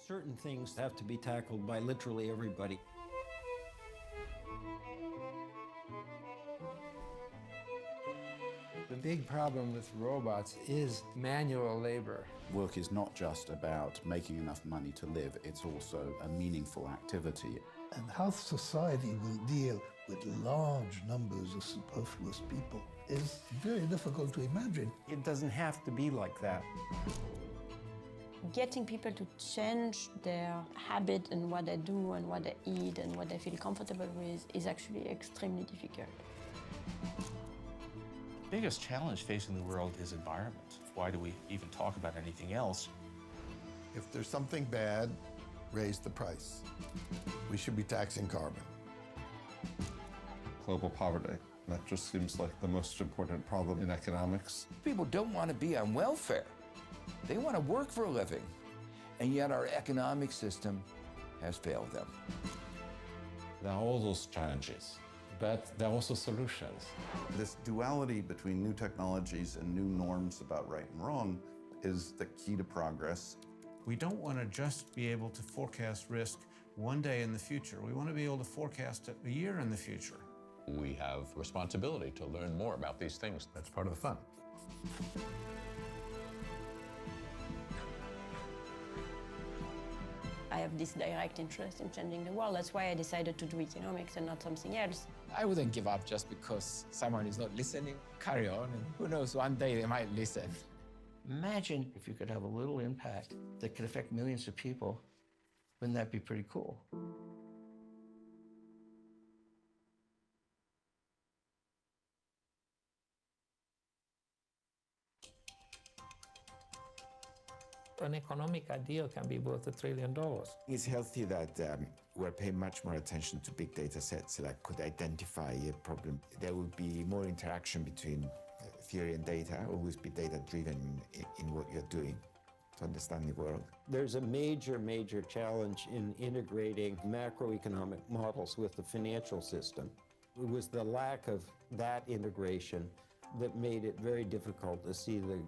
Certain things have to be tackled by literally everybody. The big problem with robots is manual labor. Work is not just about making enough money to live, it's also a meaningful activity. And how society will deal with large numbers of superfluous people is very difficult to imagine. It doesn't have to be like that. Getting people to change their habit and what they do and what they eat and what they feel comfortable with is actually extremely difficult. The biggest challenge facing the world is environment. Why do we even talk about anything else? If there's something bad, raise the price. We should be taxing carbon. Global poverty. That just seems like the most important problem in economics. People don't want to be on welfare. They want to work for a living. And yet our economic system has failed them. There are all those challenges, but there are also solutions. This duality between new technologies and new norms about right and wrong is the key to progress. We don't want to just be able to forecast risk one day in the future. We want to be able to forecast it a year in the future. We have responsibility to learn more about these things. That's part of the fun. I have this direct interest in changing the world. That's why I decided to do economics and not something else. I wouldn't give up just because someone is not listening. Carry on, and who knows, one day they might listen. Imagine if you could have a little impact that could affect millions of people. Wouldn't that be pretty cool? An economic ideal can be worth $1 trillion. It's healthy that we're paying much more attention to big data sets that could identify a problem. There will be more interaction between theory and data, always be data-driven in what you're doing to understand the world. There's a major challenge in integrating macroeconomic models with the financial system. It was the lack of that integration that made it very difficult to see the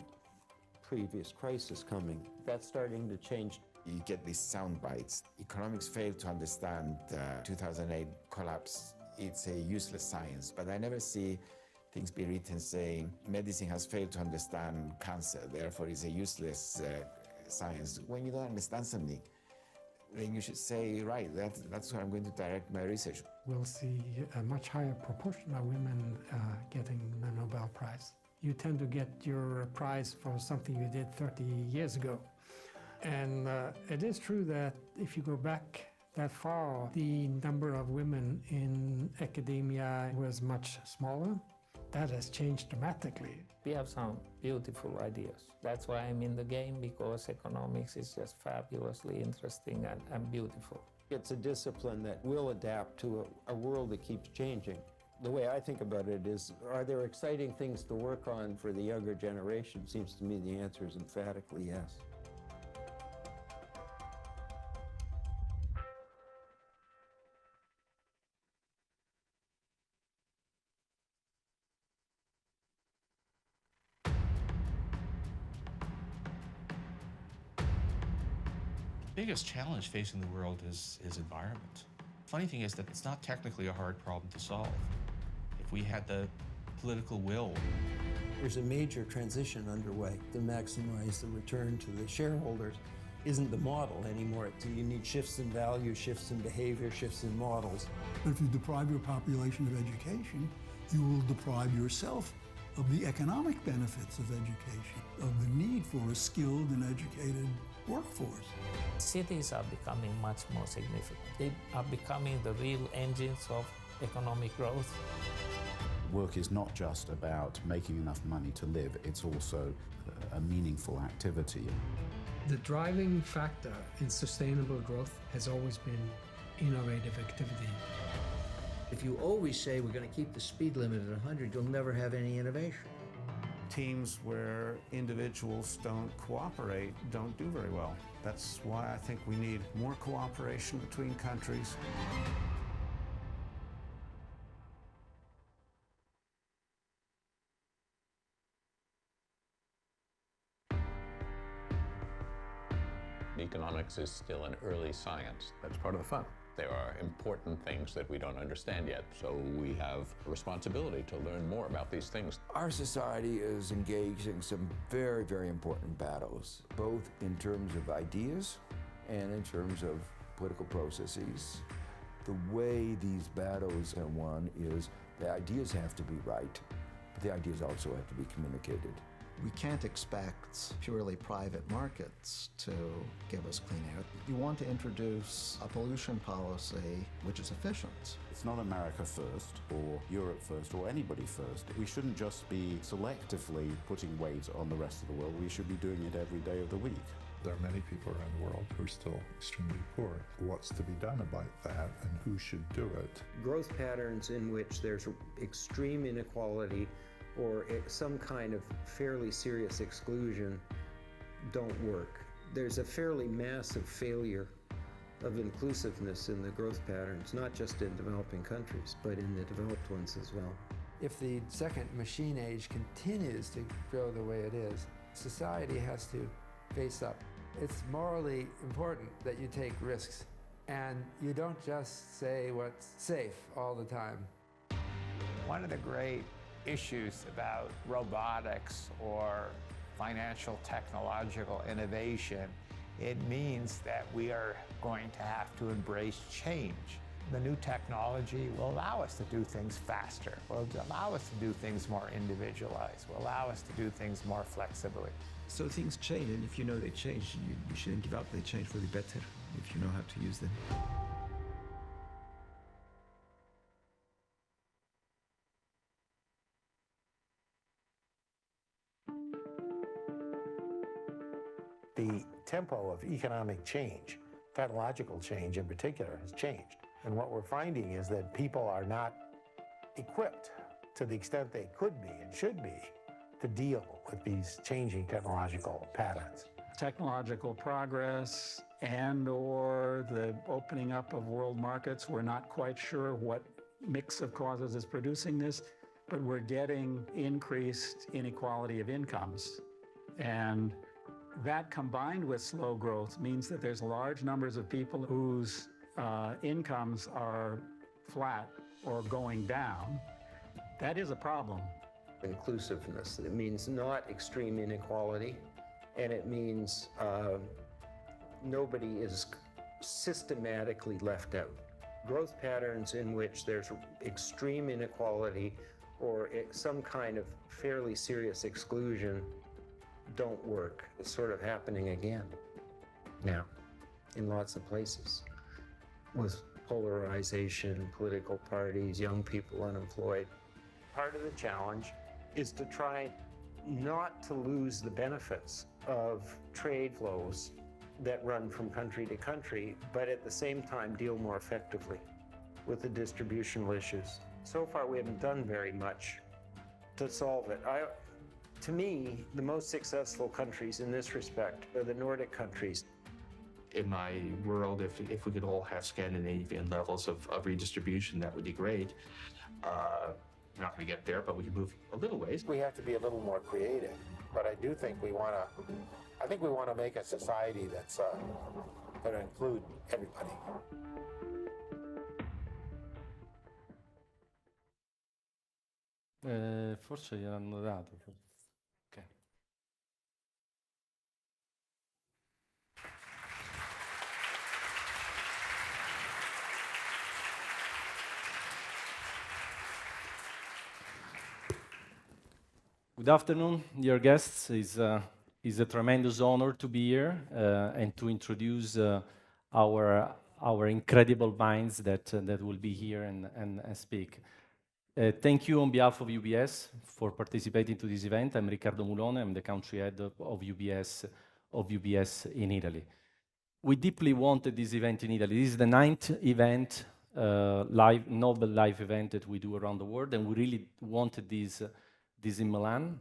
previous crisis coming. That's starting to change. You get these sound bites. Economics failed to understand the 2008 collapse. It's a useless science, but I never see things be written saying medicine has failed to understand cancer, therefore it's a useless science. When you don't understand something, then you should say, right, that's where I'm going to direct my research. We'll see a much higher proportion of women getting the Nobel Prize. You tend to get your prize for something you did 30 years ago. And it is true that if you go back that far, the number of women in academia was much smaller. That has changed dramatically. We have some beautiful ideas. That's why I'm in the game, because economics is just fabulously interesting and beautiful. It's a discipline that will adapt to a world that keeps changing. The way I think about it is, are there exciting things to work on for the younger generation? Seems to me the answer is emphatically yes. The biggest challenge facing the world is environment. Funny thing is that it's not technically a hard problem to solve. If we had the political will. There's a major transition underway to maximize the return to the shareholders. Isn't the model anymore. So you need shifts in value, shifts in behavior, shifts in models. But if you deprive your population of education, you will deprive yourself of the economic benefits of education, of the need for a skilled and educated workforce. Cities are becoming much more significant. They are becoming the real engines of economic growth. Work is not just about making enough money to live, it's also a meaningful activity. The driving factor in sustainable growth has always been innovative activity. If you always say we're going to keep the speed limit at 100, you'll never have any innovation. Teams where individuals don't cooperate don't do very well. That's why I think we need more cooperation between countries. The economic economics is still an early science. That's part of the fun. There are important things that we don't understand yet, so we have a responsibility to learn more about these things. Our society is engaged in some very, very important battles, both in terms of ideas and in terms of political processes. The way these battles are won is the ideas have to be right, but the ideas also have to be communicated. We can't expect purely private markets to give us clean air. You want to introduce a pollution policy which is efficient. It's not America first, or Europe first, or anybody first. We shouldn't just be selectively putting weight on the rest of the world. We should be doing it every day of the week. There are many people around the world who are still extremely poor. What's to be done about that, and who should do it? Growth patterns in which there's extreme inequality or some kind of fairly serious exclusion don't work. There's a fairly massive failure of inclusiveness in the growth patterns, not just in developing countries, but in the developed ones as well. If the second machine age continues to grow the way it is, society has to face up. It's morally important that you take risks, and you don't just say what's safe all the time. One of the great issues about robotics or financial technological innovation, it means that we are going to have to embrace change. The new technology will allow us to do things faster, will allow us to do things more individualized, will allow us to do things more flexibly. So things change, and if you know they change, you shouldn't give up. They change for the better if you know how to use them. The tempo of economic change, technological change in particular, has changed. And what we're finding is that people are not equipped to the extent they could be and should be to deal with these changing technological patterns. Technological progress and/or the opening up of world markets, we're not quite sure what mix of causes is producing this, but we're getting increased inequality of incomes. And that combined with slow growth means that there's large numbers of people whose incomes are flat or going down. That is a problem. Inclusiveness, it means not extreme inequality, and it means nobody is systematically left out. Growth patterns in which there's extreme inequality or some kind of fairly serious exclusion don't work. It's sort of happening again now in lots of places with polarization, political parties, young people unemployed. Part of the challenge is to try not to lose the benefits of trade flows that run from country to country, but at the same time deal more effectively with the distributional issues. So far, we haven't done very much to solve it. To me, the most successful countries in this respect are the Nordic countries. In my world, if we could all have Scandinavian levels of redistribution, that would be great. We're not going to get there, but we can move a little ways. We have to be a little more creative, but I do think we want to make a society that's going to include everybody. Forse gliel'hanno dato. Ok. Good afternoon, dear guests. It's a tremendous honor to be here and to introduce our incredible minds that will be here and speak. Thank you on behalf of UBS for participating to this event. I'm Riccardo Mulone. I'm the country head of UBS in Italy. We deeply wanted this event in Italy. This is the 9th event, Nobel Live event that we do around the world, and we really wanted this in Milan.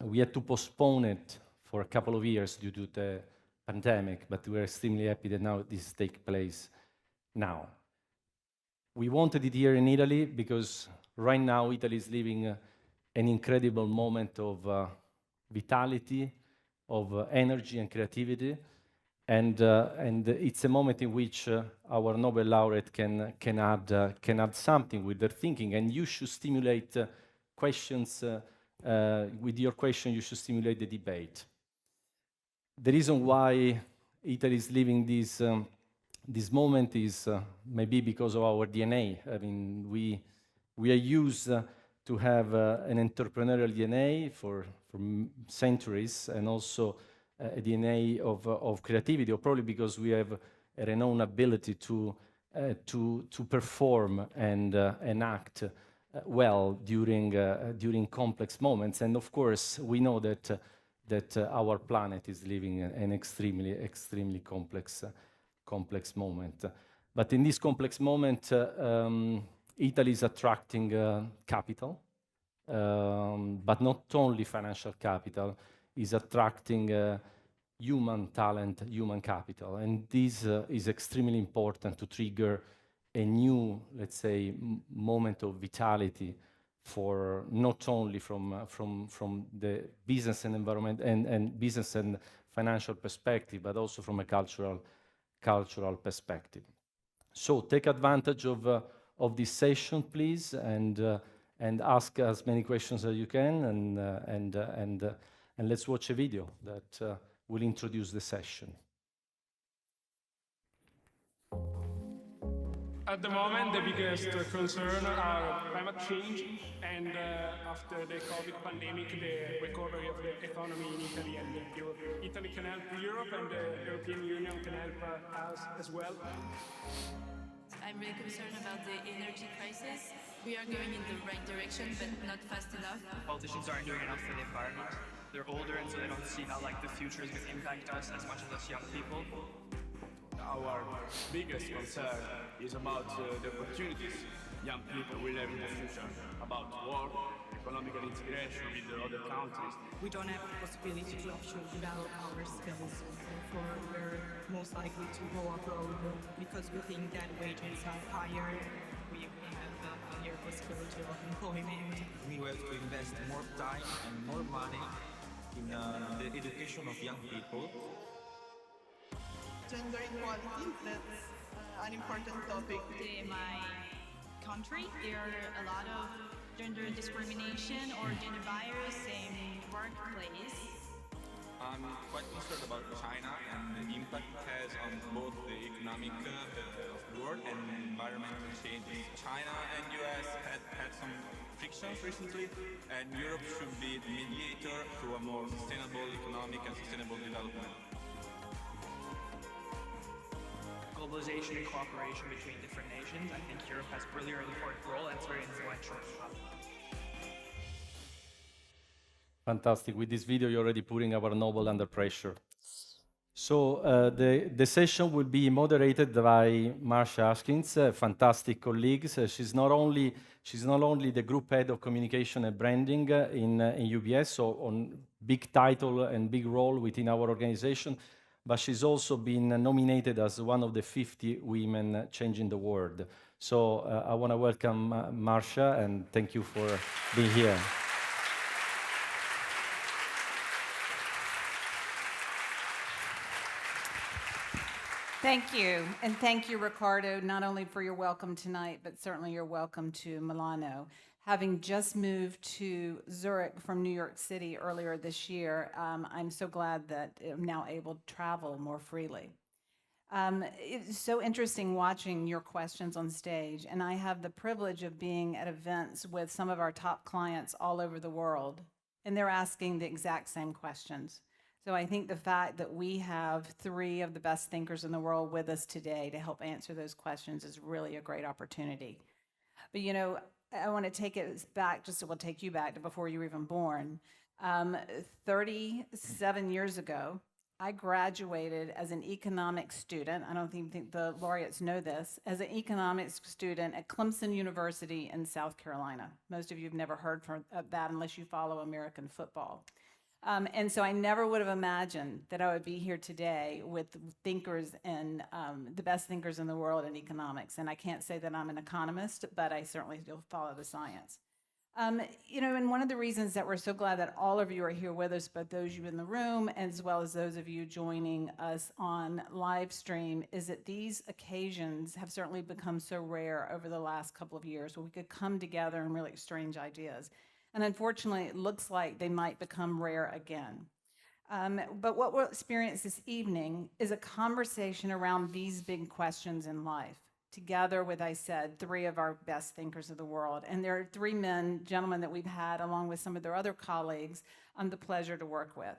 We had to postpone it for a couple of years due to the pandemic, but we are extremely happy that now this takes place now. We wanted it here in Italy because right now Italy is living an incredible moment of vitality, of energy and creativity. and it's a moment in which our Nobel laureate can add something with their thinking, and you should stimulate questions. With your question, you should stimulate the debate. The reason why Italy is living this moment is maybe because of our DNA. I mean, we are used to have an entrepreneurial DNA for centuries, and also a DNA of creativity, or probably because we have a renowned ability to perform and act well during complex moments. And of course, we know that our planet is living an extremely complex moment. But in this complex moment, Italy is attracting capital, but not only financial capital, is attracting human talent, human capital. And this is extremely important to trigger a new, let's say, moment of vitality for not only from the business and environment and business and financial perspective, but also from a cultural perspective. So take advantage of this session, please, and ask as many questions as you can, and let's watch a video that will introduce the session. At the moment, the biggest concern are climate change and after the COVID pandemic, the recovery of the economy in Italy and Europe. Italy can help Europe and the European Union can help us as well. I'm really concerned about the energy crisis. We are going in the right direction, but not fast enough. Politicians aren't doing enough for the environment. They're older, and so they don't see how the future is going to impact us as much as us young people. Our biggest concern is about the opportunities young people will have in the future, about work, economic integration with the other countries. We don't have the possibility to actually develop our skills, therefore we're most likely to go abroad because we think that wages are higher, we have a higher possibility of employment. We have to invest more time and more money in the education of young people. Gender equality, that's an important topic. In my country, there are a lot of gender discrimination or gender bias in workplace. I'm quite concerned about China and the impact it has on both the economic of the world and environmental changes. China and US had some frictions recently, and Europe should be the mediator to a more sustainable economic and sustainable development. Globalization and cooperation between different nations. I think Europe has a really important role, and it's very influential. Fantastic. With this video, you're already putting our Nobel under pressure. So the session will be moderated by Marcia Askins, a fantastic colleague. She's not only the group head of communication and branding in UBS, so on big title and big role within our organization, but she's also been nominated as one of the 50 women changing the world. So I want to welcome Marcia, and thank you for being here. Thank you, and thank you, Riccardo, not only for your welcome tonight, but certainly your welcome to Milano. Having just moved to Zurich from New York City earlier this year, I'm so glad that I'm now able to travel more freely. It's so interesting watching your questions on stage, and I have the privilege of being at events with some of our top clients all over the world, and they're asking the exact same questions. So I think the fact that we have 3 of the best thinkers in the world with us today to help answer those questions is really a great opportunity. But you know, I want to take it back, we'll take you back to before you were even born. 37 years ago, I graduated as an economics student. I don't even think the laureates know this. As an economics student at Clemson University in South Carolina. Most of you have never heard of that unless you follow American football. And so I never would have imagined that I would be here today with thinkers and the best thinkers in the world in economics. And I can't say that I'm an economist, but I certainly still follow the science. And one of the reasons that we're so glad that all of you are here with us, both those of you in the room as well as those of you joining us on live stream, is that these occasions have certainly become so rare over the last couple of years where we could come together and really exchange ideas. And unfortunately, it looks like they might become rare again. But what we'll experience this evening is a conversation around these big questions in life, together with, I said, three of our best thinkers of the world. And there are three gentlemen that we've had, along with some of their other colleagues, the pleasure to work with.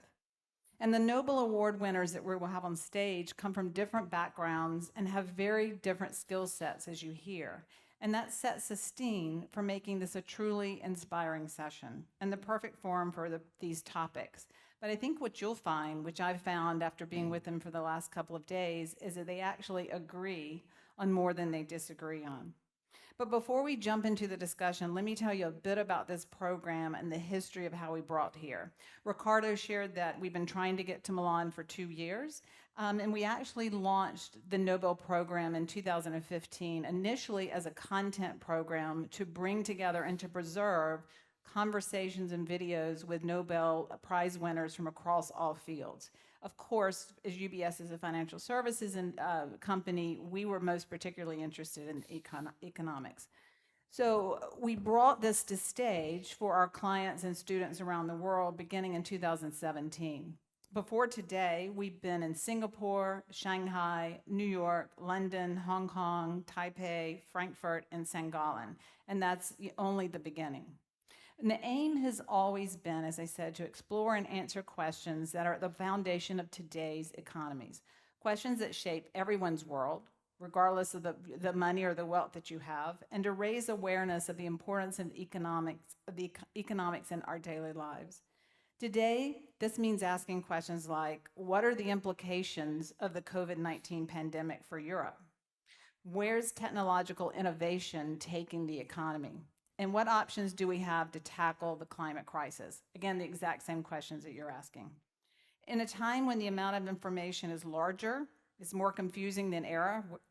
And the Nobel Award winners that we will have on stage come from different backgrounds and have very different skill sets, as you hear. And that sets the scene for making this a truly inspiring session and the perfect forum for these topics. But I think what you'll find, which I've found after being with them for the last couple of days, is that they actually agree on more than they disagree on. But before we jump into the discussion, let me tell you a bit about this program and the history of how we brought here. Ricardo shared that we've been trying to get to Milan for 2 years, and we actually launched the Nobel program in 2015, initially as a content program to bring together and to preserve conversations and videos with Nobel Prize winners from across all fields. Of course, as UBS is a financial services company, we were most particularly interested in economics. So we brought this to stage for our clients and students around the world beginning in 2017. Before today, we've been in Singapore, Shanghai, New York, London, Hong Kong, Taipei, Frankfurt, and St. Gallen, and that's only the beginning. And the aim has always been, as I said, to explore and answer questions that are at the foundation of today's economies, questions that shape everyone's world, regardless of the money or the wealth that you have, and to raise awareness of the importance of economics in our daily lives. Today, this means asking questions like, what are the implications of the COVID-19 pandemic for Europe? Where's technological innovation taking the economy? And what options do we have to tackle the climate crisis? Again, the exact same questions that you're asking. In a time when the amount of information is larger, it's more confusing than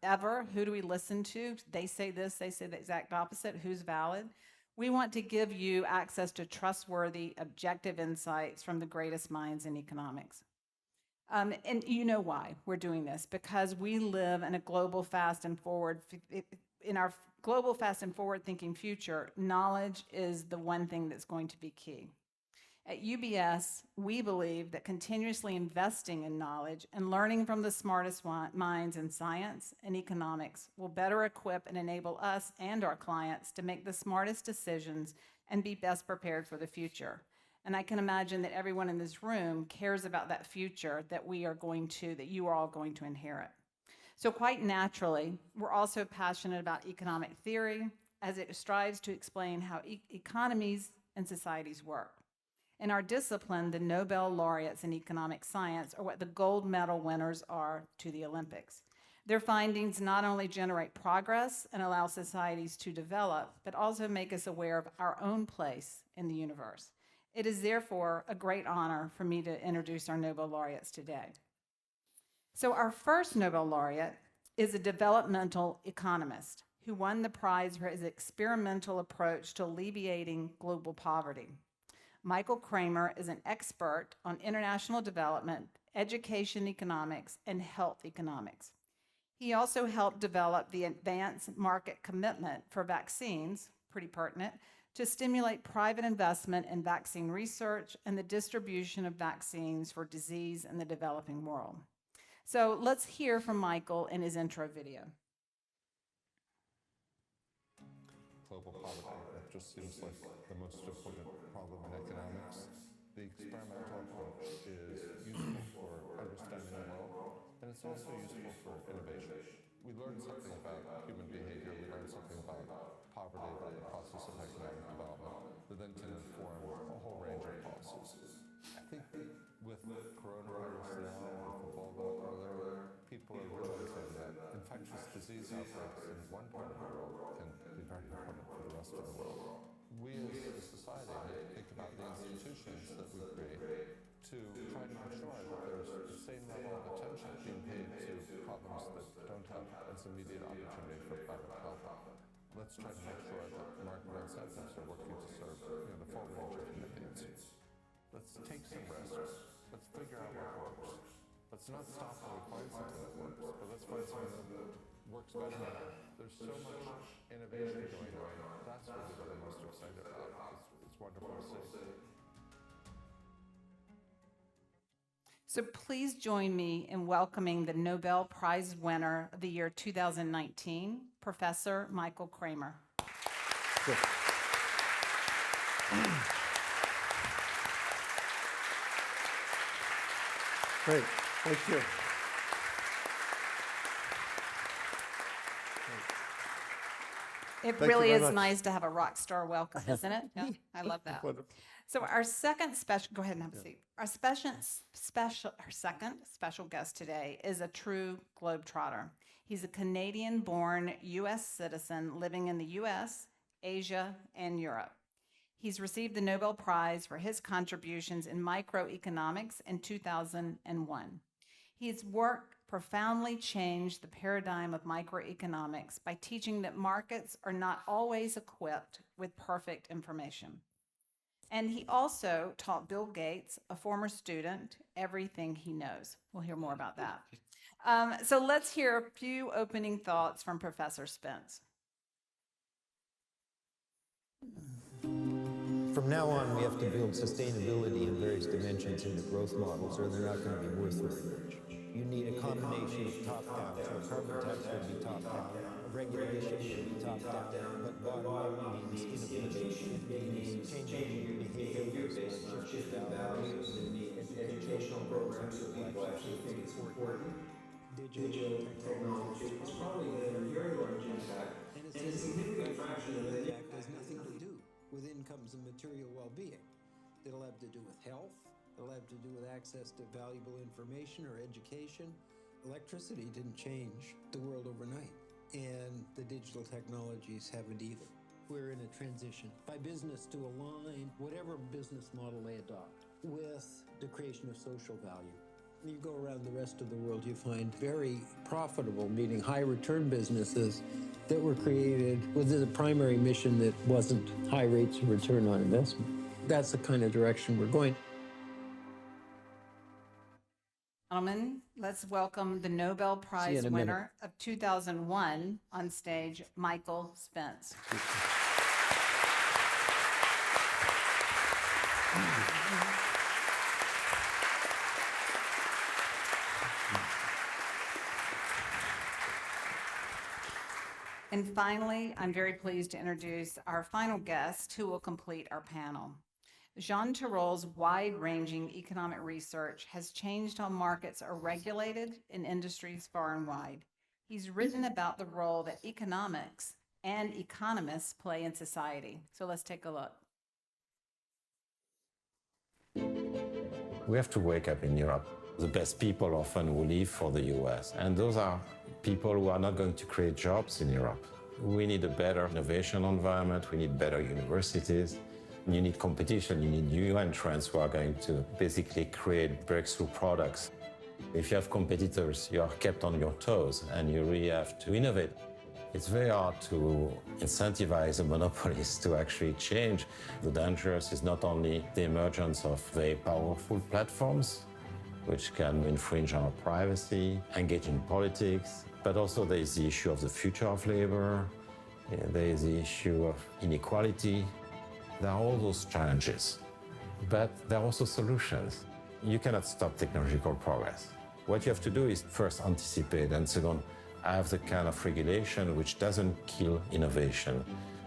ever, who do we listen to? They say this, they say the exact opposite, who's valid? We want to give you access to trustworthy, objective insights from the greatest minds in economics. And you know why we're doing this, because we live in a global, fast and forward, in our global, fast and forward-thinking future, knowledge is the one thing that's going to be key. At UBS, we believe that continuously investing in knowledge and learning from the smartest minds in science and economics will better equip and enable us and our clients to make the smartest decisions and be best prepared for the future. And I can imagine that everyone in this room cares about that future that you are all going to inherit. So quite naturally, we're also passionate about economic theory as it strives to explain how economies and societies work. In our discipline, the Nobel laureates in economic science are what the gold medal winners are to the Olympics. Their findings not only generate progress and allow societies to develop, but also make us aware of our own place in the universe. It is therefore a great honor for me to introduce our Nobel laureates today. So our first Nobel laureate is a developmental economist who won the prize for his experimental approach to alleviating global poverty. Michael Kramer is an expert on international development, education economics, and health economics. He also helped develop the advanced market commitment for vaccines, pretty pertinent, to stimulate private investment in vaccine research and the distribution of vaccines for disease in the developing world. So let's hear from Michael in his intro video. Global poverty, that just seems like the most important problem in economics. The experimental approach is useful for understanding the world, and it's also useful for innovation. We learned something about human behavior, we learned something about poverty, about the process of economic development, that then can inform a whole range of policies. I think with coronavirus now, with Ebola earlier, people are realizing that infectious disease outbreaks in one part of the world can be very important for the rest of the world. We as a society need to think about the institutions that we create to try to ensure that there's the same level of attention being paid to problems that don't have as immediate opportunity for private health. Let's try to make sure that market incentives are working to serve the full range of human needs. Let's take some risks. Let's figure out what works. Let's not stop when we find something that works, but let's find something that works better. There's so much innovation going on. That's really what I'm most excited about. It's wonderful to see. So please join me in welcoming the Nobel Prize winner of the year 2019, Professor Michael Kramer. Great, thank you. It Thank really you is very much. nice to have a rock star welcome, isn't it? Yeah, I love that. Wonderful. So our second special, go ahead and have a seat. Our second special guest today is a true globetrotter. He's a Canadian-born U.S. citizen living in the U.S., Asia, and Europe. He's received the Nobel Prize for his contributions in microeconomics in 2001. His work profoundly changed the paradigm of microeconomics by teaching that markets are not always equipped with perfect information. And he also taught Bill Gates, a former student, everything he knows. We'll hear more about that. So let's hear a few opening thoughts from Professor Spence. From now on, we have to build sustainability in various dimensions into growth models, or they're not going to be worth very much. You need a combination of top-down, so a carbon tax would be top-down, a regulation would be top-down, but bottom up means innovation. It means changing behaviors, shifting values, educational programs are actually important. Digital technology is probably going to have a very large impact, and a significant fraction of that impact has nothing to do with incomes and material well-being. It'll have to do with health. It'll have to do with access to valuable information or education. Electricity didn't change the world overnight, and the digital technologies haven't either. We're in a transition by business to align whatever business model they adopt with the creation of social value. You go around the rest of the world, you find very profitable, meaning high return businesses that were created with the primary mission that wasn't high rates of return on investment. That's the kind of direction we're going. Gentlemen, let's welcome the Nobel Prize winner of 2001 on stage, Michael Spence. And finally, I'm very pleased to introduce our final guest who will complete our panel. Jean Tirol's wide-ranging economic research has changed how markets are regulated in industries far and wide. He's written about the role that economics and economists play in society. So let's take a look. We have to wake up in Europe. The best people often will leave for the US, and those are people who are not going to create jobs in Europe. We need a better innovation environment, we need better universities, you need competition, you need new entrants who are going to basically create breakthrough products. If you have competitors, you are kept on your toes and you really have to innovate. It's very hard to incentivize the monopolies to actually change. The danger is not only the emergence of very powerful platforms, which can infringe on our privacy, engage in politics, but also there is the issue of the future of labor, there is the issue of inequality. There are all those challenges, but there are also solutions. You cannot stop technological progress. What you have to do is first anticipate, and second, have the kind of regulation which doesn't kill innovation,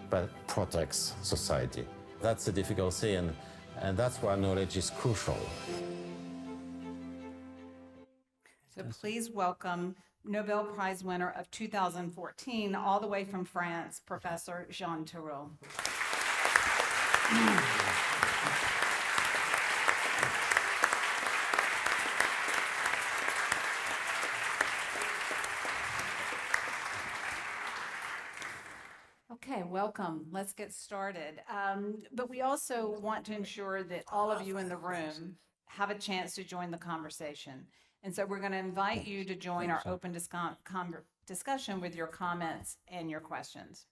but protects society. That's a difficult thing, and that's why knowledge is crucial. So please welcome Nobel Prize winner of 2014, all the way from France, Professor Jean Tirole. Okay, welcome. Let's get started. But we also want to ensure that all of you in the room have a chance to join the conversation. And so we're going to invite you to join our open discussion with your comments and your questions.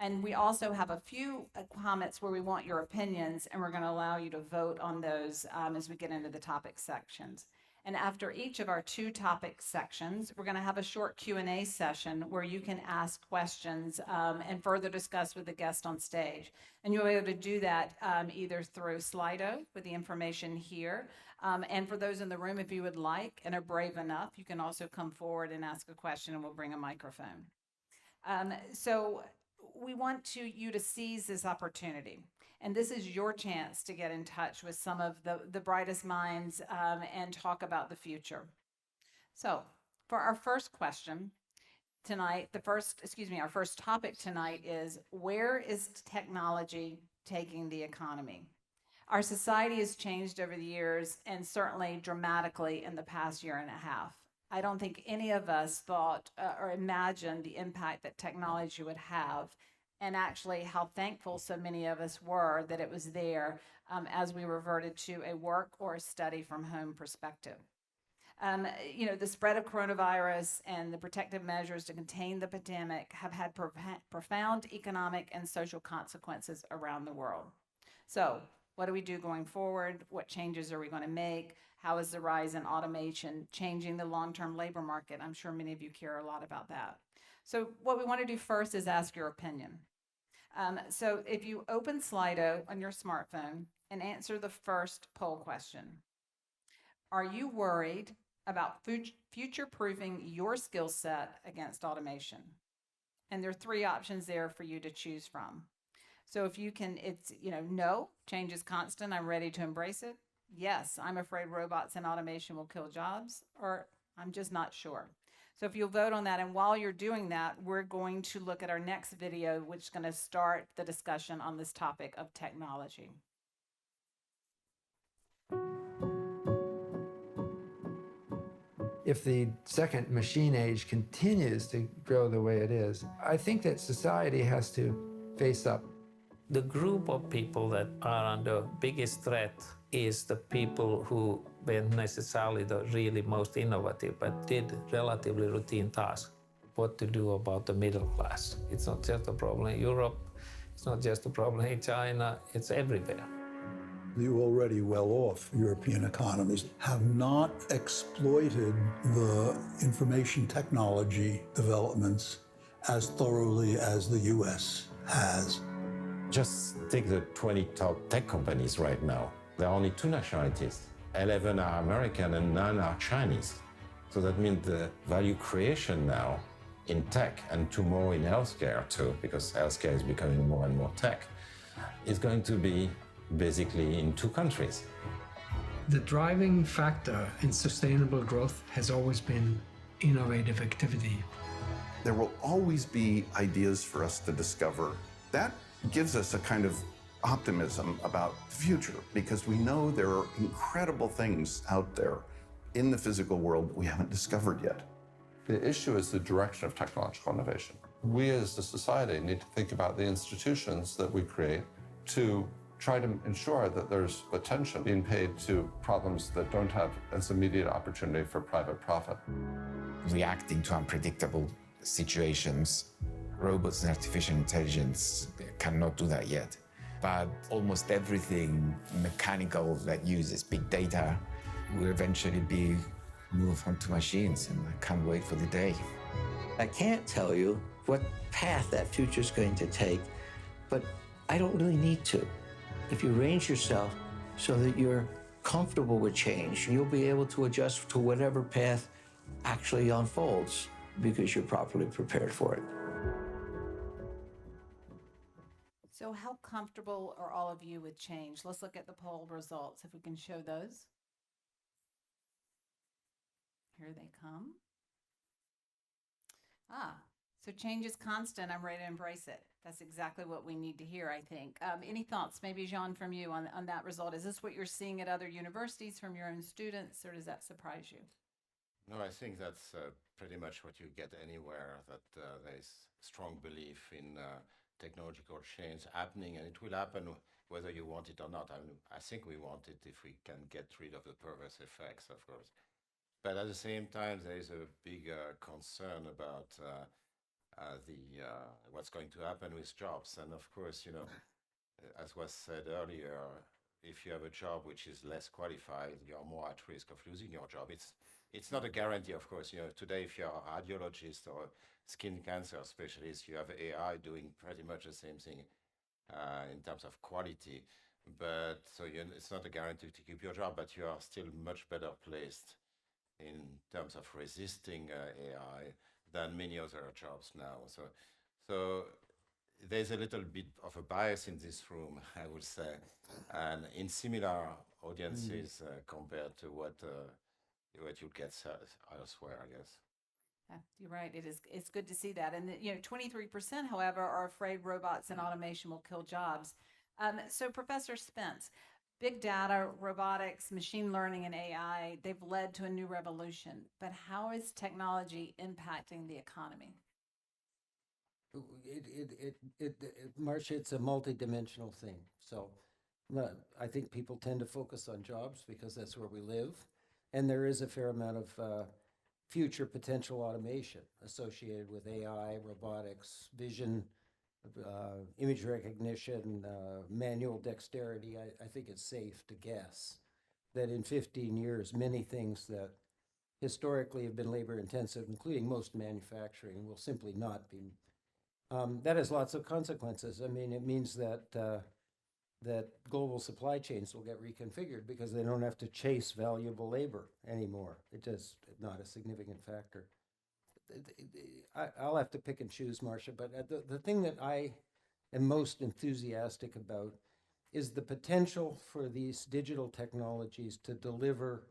And we also have a few comments where we want your opinions, and we're going to allow you to vote on those as we get into the topic sections. And after each of our 2 topic sections, we're going to have a short Q&A session where you can ask questions and further discuss with the guest on stage. And you'll be able to do that either through Slido with the information here. And for those in the room, if you would like and are brave enough, you can also come forward and ask a question, and we'll bring a microphone. So we want you to seize this opportunity. And this is your chance to get in touch with some of the brightest minds and talk about the future. So for our first question tonight, our first topic tonight is, where is technology taking the economy? Our society has changed over the years, and certainly dramatically in the past year and a half. I don't think any of us thought or imagined the impact that technology would have, and actually how thankful so many of us were that it was there as we reverted to a work or a study from home perspective. The spread of coronavirus and the protective measures to contain the pandemic have had profound economic and social consequences around the world. So, what do we do going forward? What changes are we going to make? How is the rise in automation changing the long-term labor market? I'm sure many of you care a lot about that. So what we want to do first is ask your opinion. So if you open Slido on your smartphone and answer the first poll question, are you worried about future-proofing your skill set against automation? And there are 3 options there for you to choose from. So if you can, it's, no, change is constant, I'm ready to embrace it. Yes, I'm afraid robots and automation will kill jobs, or I'm just not sure. So if you'll vote on that, and while you're doing that, we're going to look at our next video, which is going to start the discussion on this topic of technology. If the second machine age continues to grow the way it is, I think that society has to face up. The group of people that are under biggest threat is the people who weren't necessarily the really most innovative, but did relatively routine tasks. What to do about the middle class? It's not just a problem in Europe, it's not just a problem in China, it's everywhere. The already well-off European economies have not exploited the information technology developments as thoroughly as the US has. Just take the 20 top tech companies right now. There are only 2 nationalities. 11 are American and 9 are Chinese. So that means the value creation now in tech, and tomorrow in healthcare too, because healthcare is becoming more and more tech, is going to be basically in 2 countries. The driving factor in sustainable growth has always been innovative activity. There will always be ideas for us to discover. That gives us a kind of optimism about the future, because we know there are incredible things out there in the physical world we haven't discovered yet. The issue is the direction of technological innovation. We as a society need to think about the institutions that we create to try to ensure that there's attention being paid to problems that don't have as immediate opportunity for private profit. Reacting to unpredictable situations, robots and artificial intelligence cannot do that yet. But almost everything mechanical that uses big data will eventually be moved onto machines, and I can't wait for the day. I can't tell you what path that future is going to take, but I don't really need to. If you arrange yourself so that you're comfortable with change, you'll be able to adjust to whatever path actually unfolds because you're properly prepared for it. So how comfortable are all of you with change? Let's look at the poll results, if we can show those. Here they come. So change is constant. I'm ready to embrace it. That's exactly what we need to hear, I think. Any thoughts, maybe Jean, from you on that result? Is this what you're seeing at other universities from your own students, or does that surprise you? No, I think that's pretty much what you get anywhere, that there is strong belief in technological change happening, and it will happen whether you want it or not. I mean, I think we want it if we can get rid of the perverse effects, of course. But at the same time, there is a big concern about what's going to happen with jobs. And of course, as was said earlier, if you have a job which is less qualified, you're more at risk of losing your job. It's not a guarantee, of course. Today, if you're a radiologist or skin cancer specialist, you have AI doing pretty much the same thing in terms of quality. But so it's not a guarantee to keep your job, but you are still much better placed in terms of resisting AI than many other jobs now. So there's a little bit of a bias in this room, I would say, and in similar audiences compared to what you get elsewhere, I guess. Yeah, you're right. It's good to see that. And 23%, however, are afraid robots and automation will kill jobs. So Professor Spence, big data, robotics, machine learning, and AI, they've led to a new revolution. But how is technology impacting the economy? Marcia, it's a multidimensional thing. So I think people tend to focus on jobs because that's where we live. And there is a fair amount of future potential automation associated with AI, robotics, vision, image recognition, manual dexterity. I think it's safe to guess that in 15 years, many things that historically have been labor intensive, including most manufacturing, will simply not be. That has lots of consequences. I mean, it means that global supply chains will get reconfigured because they don't have to chase valuable labor anymore. It is not a significant factor. I'll have to pick and choose, Marcia, but the thing that I am most enthusiastic about is the potential for these digital technologies to deliver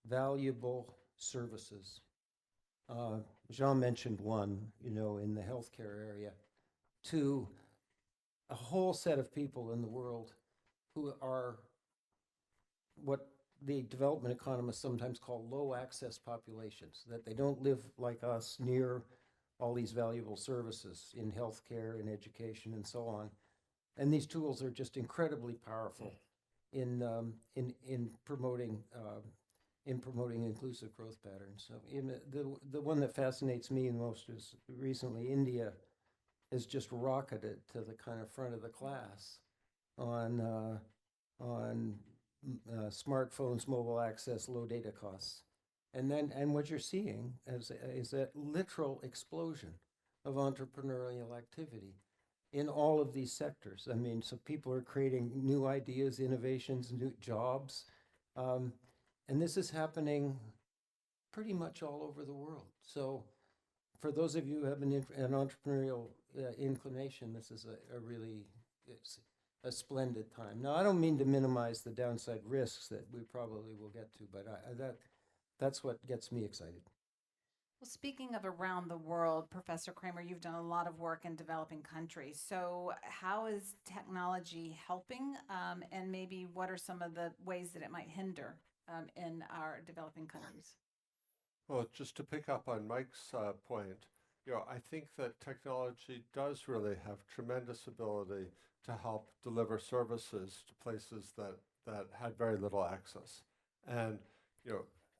valuable services. Jean mentioned one, in the healthcare area, to a whole set of people in the world who are what the development economists sometimes call low access populations, that they don't live like us near all these valuable services in healthcare, in education, and so on. And these tools are just incredibly powerful in promoting inclusive growth patterns. So the one that fascinates me the most is recently India has just rocketed to the kind of front of the class on smartphones, mobile access, low data costs. And what you're seeing is a literal explosion of entrepreneurial activity in all of these sectors. I mean, so people are creating new ideas, innovations, new jobs. And this is happening pretty much all over the world. So for those of you who have an entrepreneurial inclination, this is a really a splendid time. Now, I don't mean to minimize the downside risks that we probably will get to, but that's what gets me excited. Well, speaking of around the world, Professor Kramer, you've done a lot of work in developing countries. So how is technology helping? And maybe what are some of the ways that it might hinder in our developing countries? Well, just to pick up on Mike's point, I think that technology does really have tremendous ability to help deliver services to places that had very little access. And,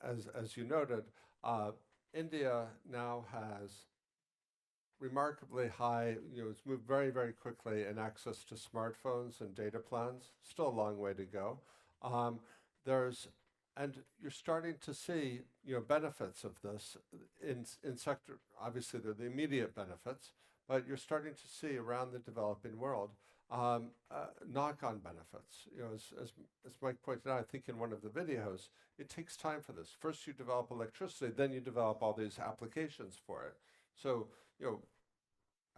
as you noted, India now has remarkably high, it's moved very, very quickly in access to smartphones and data plans. Still a long way to go. And you're starting to see, benefits of this in sector. Obviously, they're the immediate benefits, but you're starting to see around the developing world knock-on benefits. As Mike pointed out, I think in one of the videos, it takes time for this. First, you develop electricity, then you develop all these applications for it. So,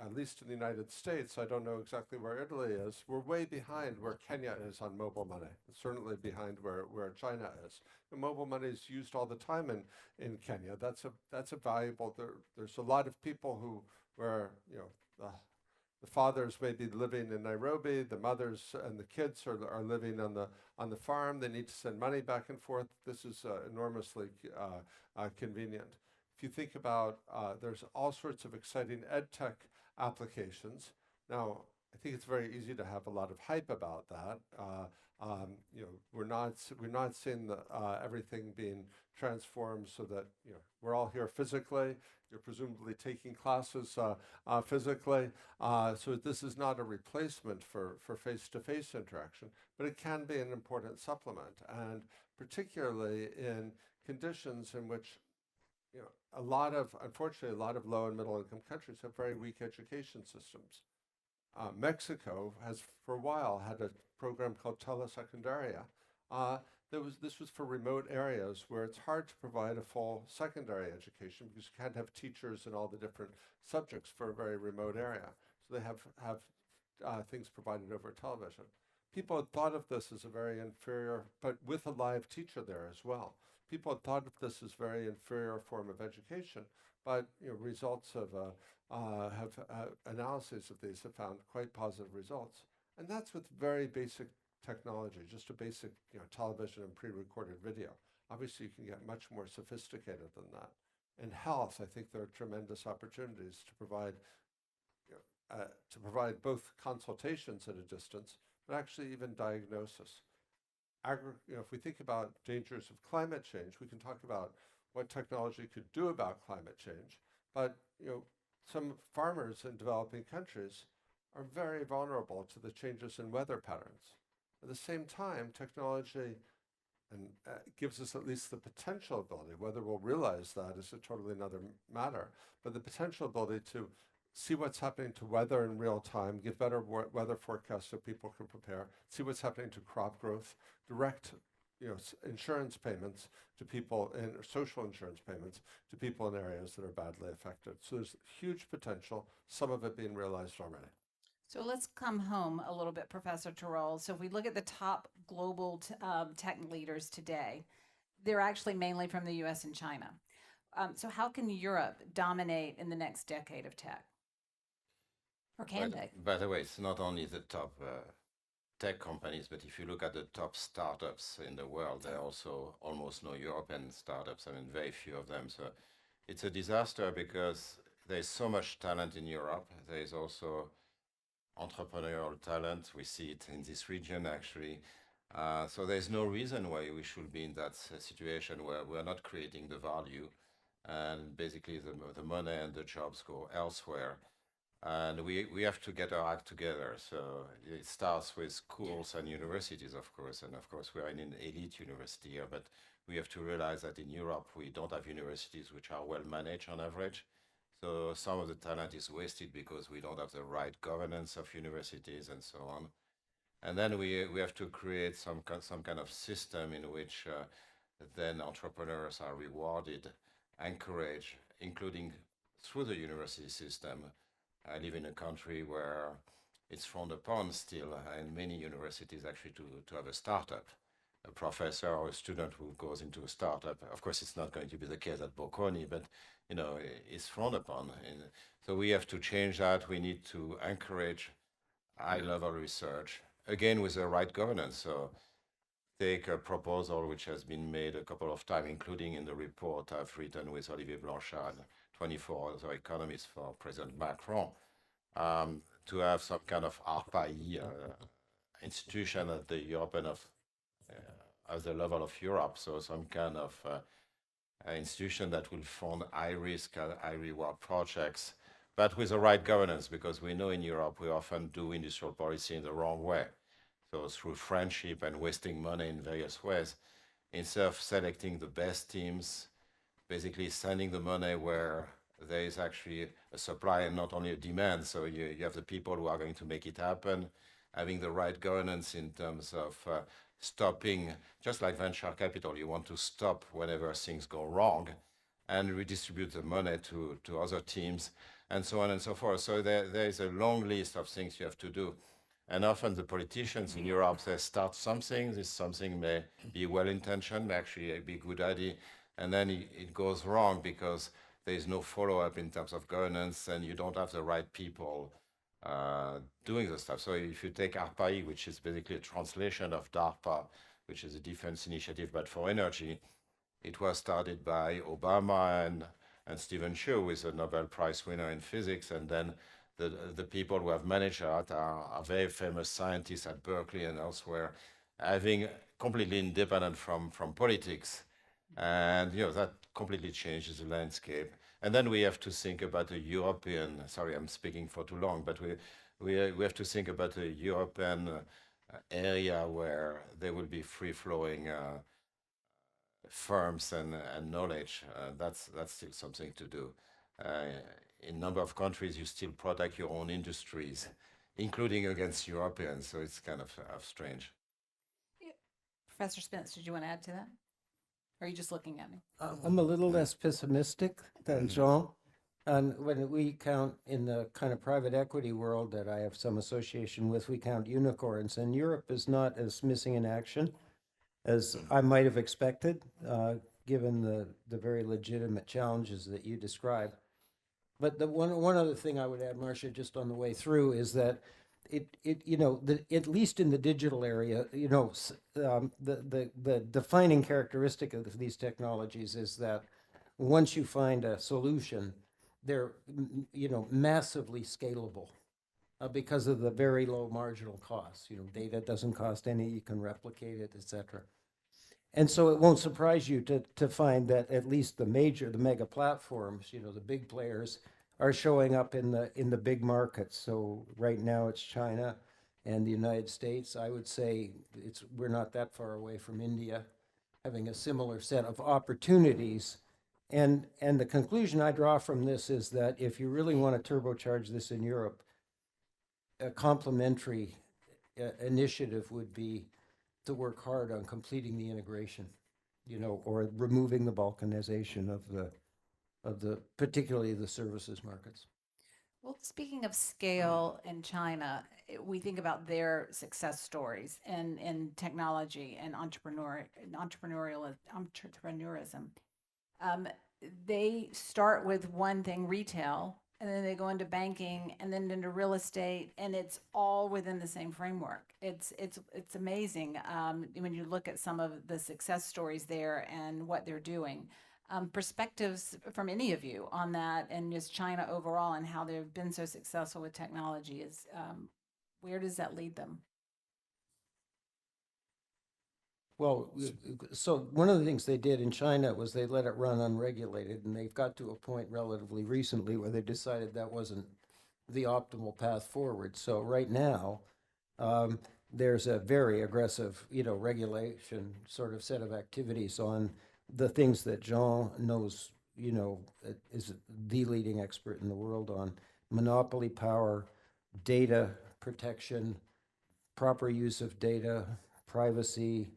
at least in the United States, I don't know exactly where Italy is. We're way behind where Kenya is on mobile money. Certainly behind where China is. And mobile money is used all the time in Kenya. That's a valuable. There's a lot of people where the fathers may be living in Nairobi, the mothers and the kids are living on the farm. They need to send money back and forth. This is enormously convenient. If you think about, there's all sorts of exciting ed tech applications. Now, I think it's very easy to have a lot of hype about that. We're not seeing everything being transformed so that we're all here physically. You're presumably taking classes physically. So this is not a replacement for face-to-face interaction, but it can be an important supplement, and particularly in conditions in which unfortunately, a lot of low and middle income countries have very weak education systems. Mexico has, for a while, had a program called telesecundaria. This was for remote areas where it's hard to provide a full secondary education because you can't have teachers in all the different subjects for a very remote area. So they have things provided over television. People had thought of this as a very inferior, but with a live teacher there as well. People had thought of this as a very inferior form of education, but results of analyses of these have found quite positive results. And that's with very basic technology, just a basic television and pre-recorded video. Obviously, you can get much more sophisticated than that. In health, I think there are tremendous opportunities to provide both consultations at a distance, but actually even diagnosis. If we think about dangers of climate change, we can talk about what technology could do about climate change, but some farmers in developing countries are very vulnerable to the changes in weather patterns. At the same time, technology gives us at least the potential ability, whether we'll realize that is a totally another matter, but the potential ability to see what's happening to weather in real time, give better weather forecasts so people can prepare, see what's happening to crop growth, direct insurance payments to people, and social insurance payments to people in areas that are badly affected. So there's huge potential, some of it being realized already. So let's come home a little bit, Professor Terrell. So if we look at the top global tech leaders today, they're actually mainly from the US and China. So how can Europe dominate in the next decade of tech? Or can they? By the way, it's not only the top tech companies, but if you look at the top startups in the world, there are also almost no European startups. I mean, very few of them. So it's a disaster because there's so much talent in Europe. There is also entrepreneurial talent. We see it in this region, actually. So there's no reason why we should be in that situation where we're not creating the value, and basically the money and the jobs go elsewhere. And we have to get our act together. So it starts with schools and universities, of course. And of course, we are in an elite university here, but we have to realize that in Europe, we don't have universities which are well managed on average. So some of the talent is wasted because we don't have the right governance of universities and so on. And then we have to create some kind of system in which then entrepreneurs are rewarded, encouraged, including through the university system. I live in a country where it's frowned upon still in many universities actually to have a startup. A professor or a student who goes into a startup, of course it's not going to be the case at Bocconi, but it's frowned upon. And so we have to change that. We need to encourage high-level research, again with the right governance. So take a proposal which has been made a couple of times, including in the report I've written with Olivier Blanchard, 24 other economists for President Macron, to have some kind of ARPA-E institution at the European at the level of Europe. So some kind of institution that will fund high-risk, high-reward projects, but with the right governance, because we know in Europe we often do industrial policy in the wrong way. So through friendship and wasting money in various ways, instead of selecting the best teams, basically sending the money where there is actually a supply and not only a demand. So you have the people who are going to make it happen, having the right governance in terms of stopping, just like venture capital, you want to stop whenever things go wrong and redistribute the money to other teams and so on and so forth. So there is a long list of things you have to do. And often the politicians in Europe, they start something, this something may be well-intentioned, may actually be a good idea, and then it goes wrong because there is no follow-up in terms of governance and you don't have the right people doing the stuff. So if you take ARPA-E, which is basically a translation of DARPA, which is a defense initiative, but for energy, it was started by Obama and Stephen Chu, who is a Nobel Prize winner in physics, and then the people who have managed that are very famous scientists at Berkeley and elsewhere, having completely independent from politics. And that completely changes the landscape. And then we have to think about a European, sorry, I'm speaking for too long, but we have to think about a European area where there will be free-flowing firms and knowledge. That's still something to do. In a number of countries, you still protect your own industries, including against Europeans, so it's kind of strange. Professor Spence, did you want to add to that? Or are you just looking at me? I'm a little less pessimistic than Jean. And when we count in the kind of private equity world that I have some association with, we count unicorns. And Europe is not as missing in action as I might have expected, given the very legitimate challenges that you describe. But the one other thing I would add, Marcia, just on the way through, is that at least in the digital area, the defining characteristic of these technologies is that once you find a solution, they're massively scalable because of the very low marginal costs. Data doesn't cost any, you can replicate it, etc. And so it won't surprise you to find that at least the mega platforms, the big players, are showing up in the big markets. So right now it's China and the United States. I would say we're not that far away from India having a similar set of opportunities. And the conclusion I draw from this is that if you really want to turbocharge this in Europe, a complementary initiative would be to work hard on completing the integration, or removing the balkanization of the particularly the services markets. Well, speaking of scale in China, we think about their success stories in technology and entrepreneurism. They start with one thing, retail, and then they go into banking and then into real estate, and it's all within the same framework. It's amazing when you look at some of the success stories there and what they're doing. Perspectives from any of you on that, and just China overall and how they've been so successful with technology is, where does that lead them? Well, so one of the things they did in China was they let it run unregulated, and they've got to a point relatively recently where they decided that wasn't the optimal path forward. So right now, there's a very aggressive, regulation sort of set of activities on the things that Jean knows, is the leading expert in the world on: monopoly power, data protection, proper use of data, privacy,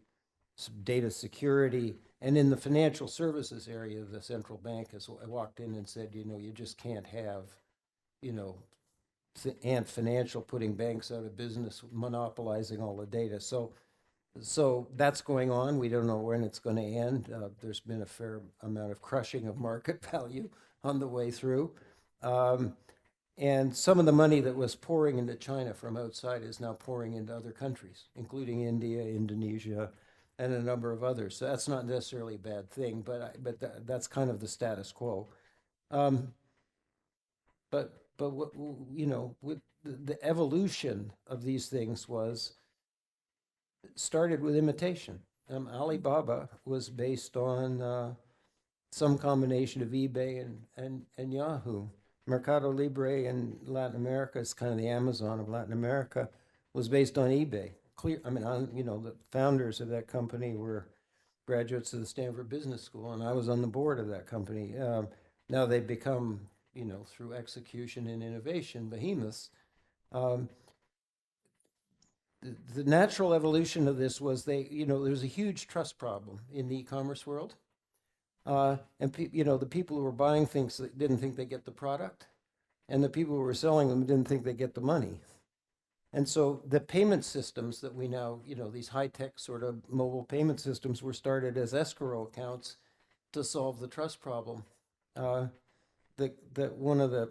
data security. And in the financial services area, the central bank has walked in and said, you just can't have, Ant Financial putting banks out of business, monopolizing all the data. So that's going on. We don't know when it's going to end. There's been a fair amount of crushing of market value on the way through. And some of the money that was pouring into China from outside is now pouring into other countries, including India, Indonesia, and a number of others. So that's not necessarily a bad thing, but that's kind of the status quo. But what, with the evolution of these things started with imitation. Alibaba was based on some combination of eBay and Yahoo. Mercado Libre in Latin America is kind of the Amazon of Latin America, was based on eBay. The founders of that company were graduates of the Stanford Business School, and I was on the board of that company. Now they've become, through execution and innovation, behemoths. The natural evolution of this was there was a huge trust problem in the e-commerce world. And the people who were buying things didn't think they'd get the product, and the people who were selling them didn't think they'd get the money. And so the payment systems that we now, these high-tech sort of mobile payment systems were started as escrow accounts to solve the trust problem. That one of the,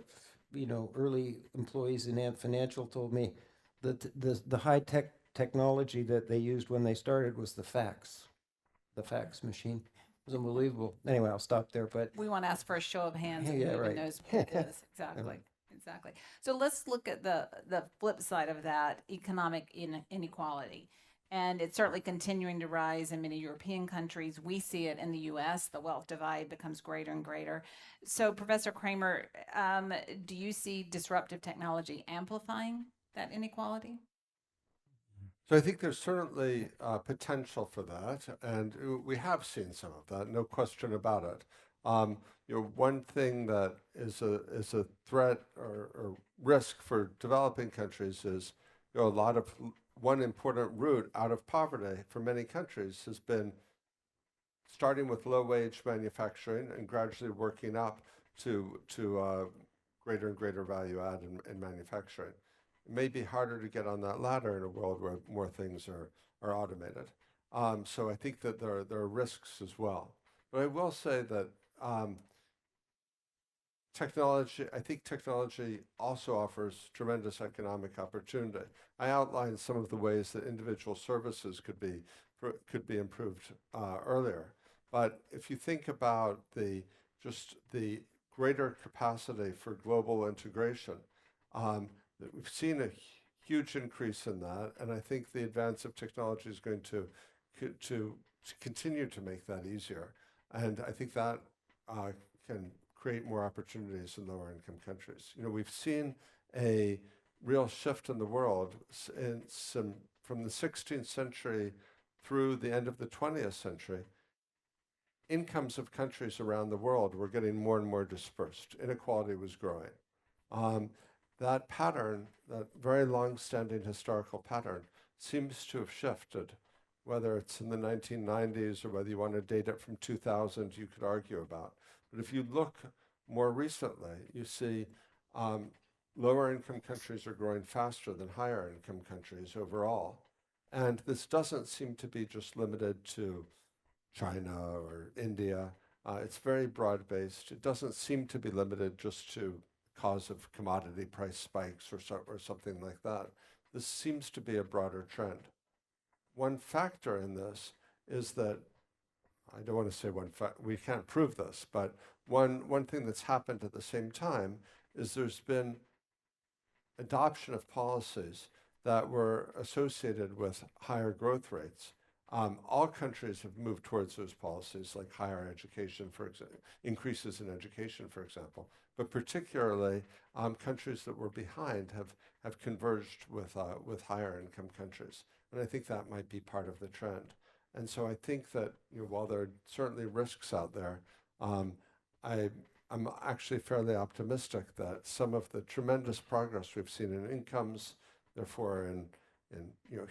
early employees in Ant Financial told me that the high-tech technology that they used when they started was the fax machine. It was unbelievable. Anyway, I'll stop there. But we want to ask for a show of hands. Yeah, who right. knows what it is exactly. Exactly. So let's look at the flip side of that, economic inequality. And it's certainly continuing to rise in many European countries. We see it in the US. The wealth divide becomes greater and greater. So, Professor Kramer, do you see disruptive technology amplifying that inequality? So I think there's certainly potential for that, and we have seen some of that, no question about it. One thing that is a threat or risk for developing countries is one important route out of poverty for many countries has been starting with low-wage manufacturing and gradually working up to greater and greater value add in manufacturing. It may be harder to get on that ladder in a world where more things are automated. So I think that there are risks as well. But I will say that technology also offers tremendous economic opportunity. I outlined some of the ways that individual services could be improved earlier. But if you think about the greater capacity for global integration, we've seen a huge increase in that, and I think the advance of technology is going to continue to make that easier. And I think that can create more opportunities in lower income countries. We've seen a real shift in the world from the 16th century through the end of the 20th century. Incomes of countries around the world were getting more and more dispersed. Inequality was growing. That pattern, that very long-standing historical pattern, seems to have shifted. Whether it's in the 1990s or whether you want to date it from 2000, you could argue about. But if you look more recently, you see lower income countries are growing faster than higher income countries overall. And this doesn't seem to be just limited to China or India. It's very broad-based. It doesn't seem to be limited just to cause of commodity price spikes or something like that. This seems to be a broader trend. One factor in this is that, I don't want to say we can't prove this, but one thing that's happened at the same time is there's been adoption of policies that were associated with higher growth rates. All countries have moved towards those policies, like higher education, for example, increases in education, for example. But particularly, countries that were behind have converged with higher income countries. And I think that might be part of the trend. And so I think that while there are certainly risks out there, I'm actually fairly optimistic that some of the tremendous progress we've seen in incomes, therefore in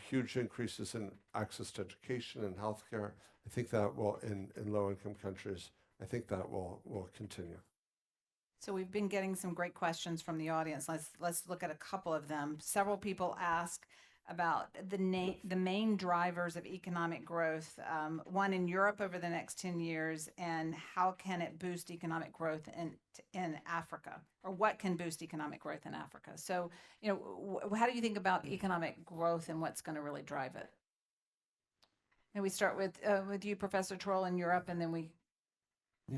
huge increases in access to education and healthcare, I think that will, in low-income countries, I think that will continue. So we've been getting some great questions from the audience. Let's look at a couple of them. Several people ask about the main drivers of economic growth, one in Europe over the next 10 years, and how can it boost economic growth in Africa, or what can boost economic growth in Africa? So, how do you think about economic growth and what's going to really drive it? And we start with you, Professor Troll, in Europe, and then we...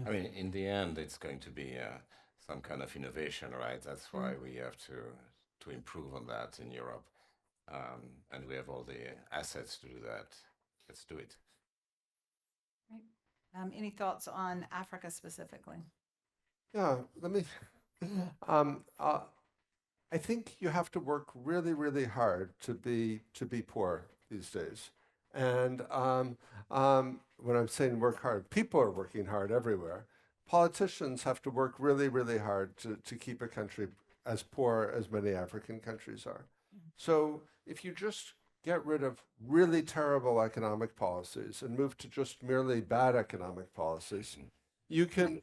I mean, in the end, it's going to be some kind of innovation, right? That's why we have to improve on that in Europe. And we have all the assets to do that. Let's do it. Right. Any thoughts on Africa specifically? Yeah, I think you have to work really, really hard to be poor these days. And when I'm saying work hard, people are working hard everywhere. Politicians have to work really, really hard to keep a country as poor as many African countries are. So if you just get rid of really terrible economic policies and move to just merely bad economic policies, you can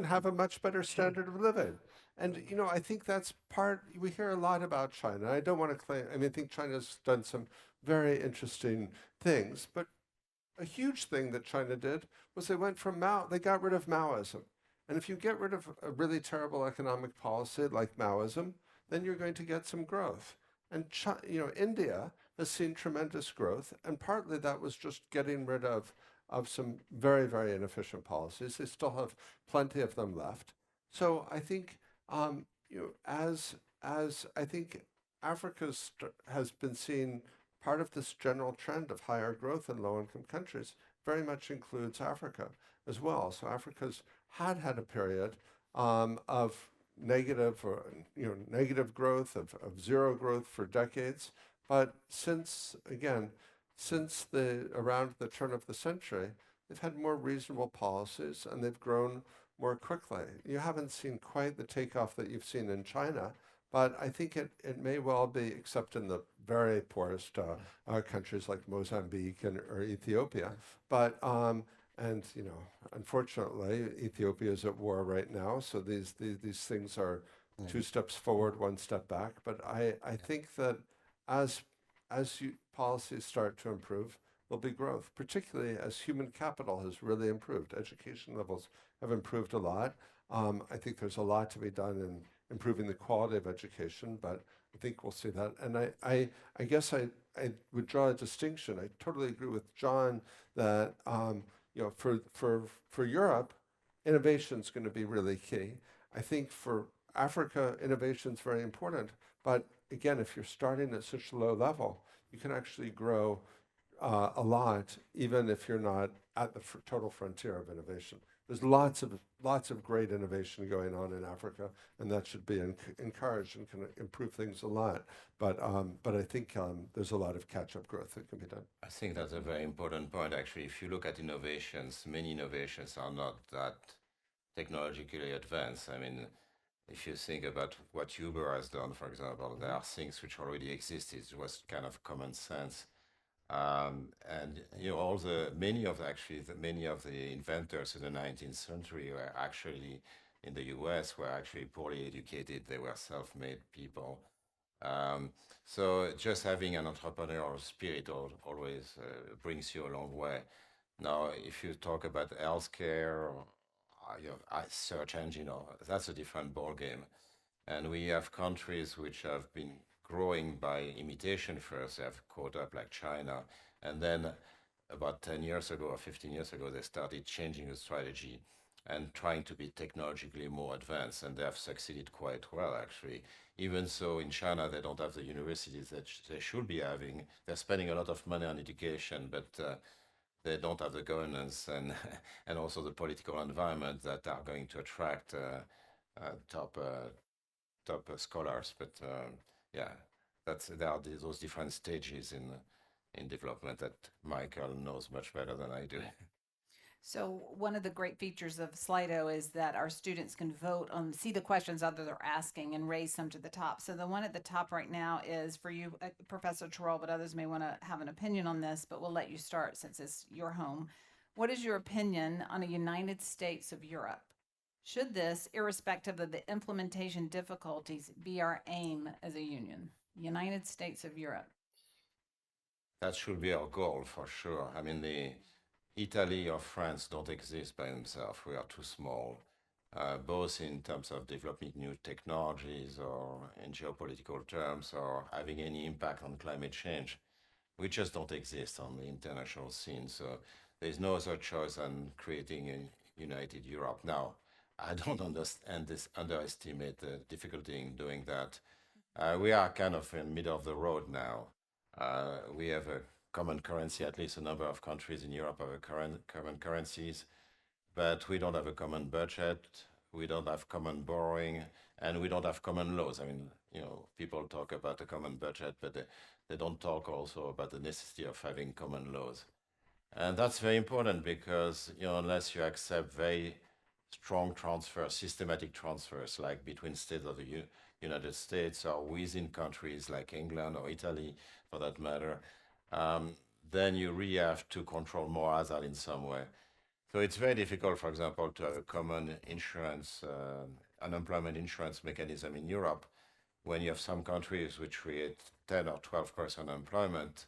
have a much better standard of living. And I think that's we hear a lot about China. I don't want to claim, I think China's done some very interesting things, but a huge thing that China did was they got rid of Maoism. And if you get rid of a really terrible economic policy like Maoism, then you're going to get some growth. And India has seen tremendous growth, and partly that was just getting rid of some very, very inefficient policies. They still have plenty of them left. So I think as I think Africa has been seeing part of this general trend of higher growth in low-income countries very much includes Africa as well. So Africa's had a period of negative or negative growth, of zero growth for decades. But since around the turn of the century, they've had more reasonable policies and they've grown more quickly. You haven't seen quite the takeoff that you've seen in China, but I think it may well be, except in the very poorest countries like Mozambique or Ethiopia. But unfortunately, Ethiopia is at war right now, so these things are two steps forward, one step back. But I think that as policies start to improve, there'll be growth, particularly as human capital has really improved. Education levels have improved a lot. I think there's a lot to be done in improving the quality of education, but I think we'll see that. And I guess I would draw a distinction. I totally agree with John that for Europe, innovation is going to be really key. I think for Africa, innovation is very important. But again, if you're starting at such a low level, you can actually grow a lot, even if you're not at the total frontier of innovation. There's lots of great innovation going on in Africa, and that should be encouraged and can improve things a lot. But I think there's a lot of catch-up growth that can be done. I think that's a very important point, actually. If you look at innovations, many innovations are not that technologically advanced. I mean, if you think about what Uber has done, for example, there are things which already existed. It was kind of common sense. And many of the inventors in the 19th century were actually in the US, were actually poorly educated. They were self-made people. So just having an entrepreneurial spirit always brings you a long way. Now, if you talk about healthcare, search engine, that's a different ballgame. And we have countries which have been growing by imitation first. They have caught up, like China. And then about 10 years ago or 15 years ago, they started changing the strategy and trying to be technologically more advanced. And they have succeeded quite well, actually. Even so, in China, they don't have the universities that they should be having. They're spending a lot of money on education, but they don't have the governance and also the political environment that are going to attract top scholars. But there are those different stages in development that Michael knows much better than I do. So one of the great features of Slido is that our students can vote on, see the questions that they're asking and raise some to the top. So the one at the top right now is for you, Professor Terrell, but others may want to have an opinion on this, but we'll let you start since it's your home. What is your opinion on a United States of Europe? Should this, irrespective of the implementation difficulties, be our aim as a union? United States of Europe. That should be our goal, for sure. I mean, Italy or France don't exist by themselves. We are too small, both in terms of developing new technologies or in geopolitical terms or having any impact on climate change. We just don't exist on the international scene. So there's no other choice than creating a united Europe. Now, I don't underestimate the difficulty in doing that. We are kind of in the middle of the road now. We have a common currency, at least a number of countries in Europe have common currencies, but we don't have a common budget, we don't have common borrowing, and we don't have common laws. I mean, people talk about a common budget, but they don't talk also about the necessity of having common laws. And that's very important because, unless you accept very strong transfers, systematic transfers, like between states of the United States or within countries like England or Italy, for that matter, then you really have to control more hazard in some way. So it's very difficult, for example, to have a common unemployment insurance mechanism in Europe when you have some countries which create 10 or 12% unemployment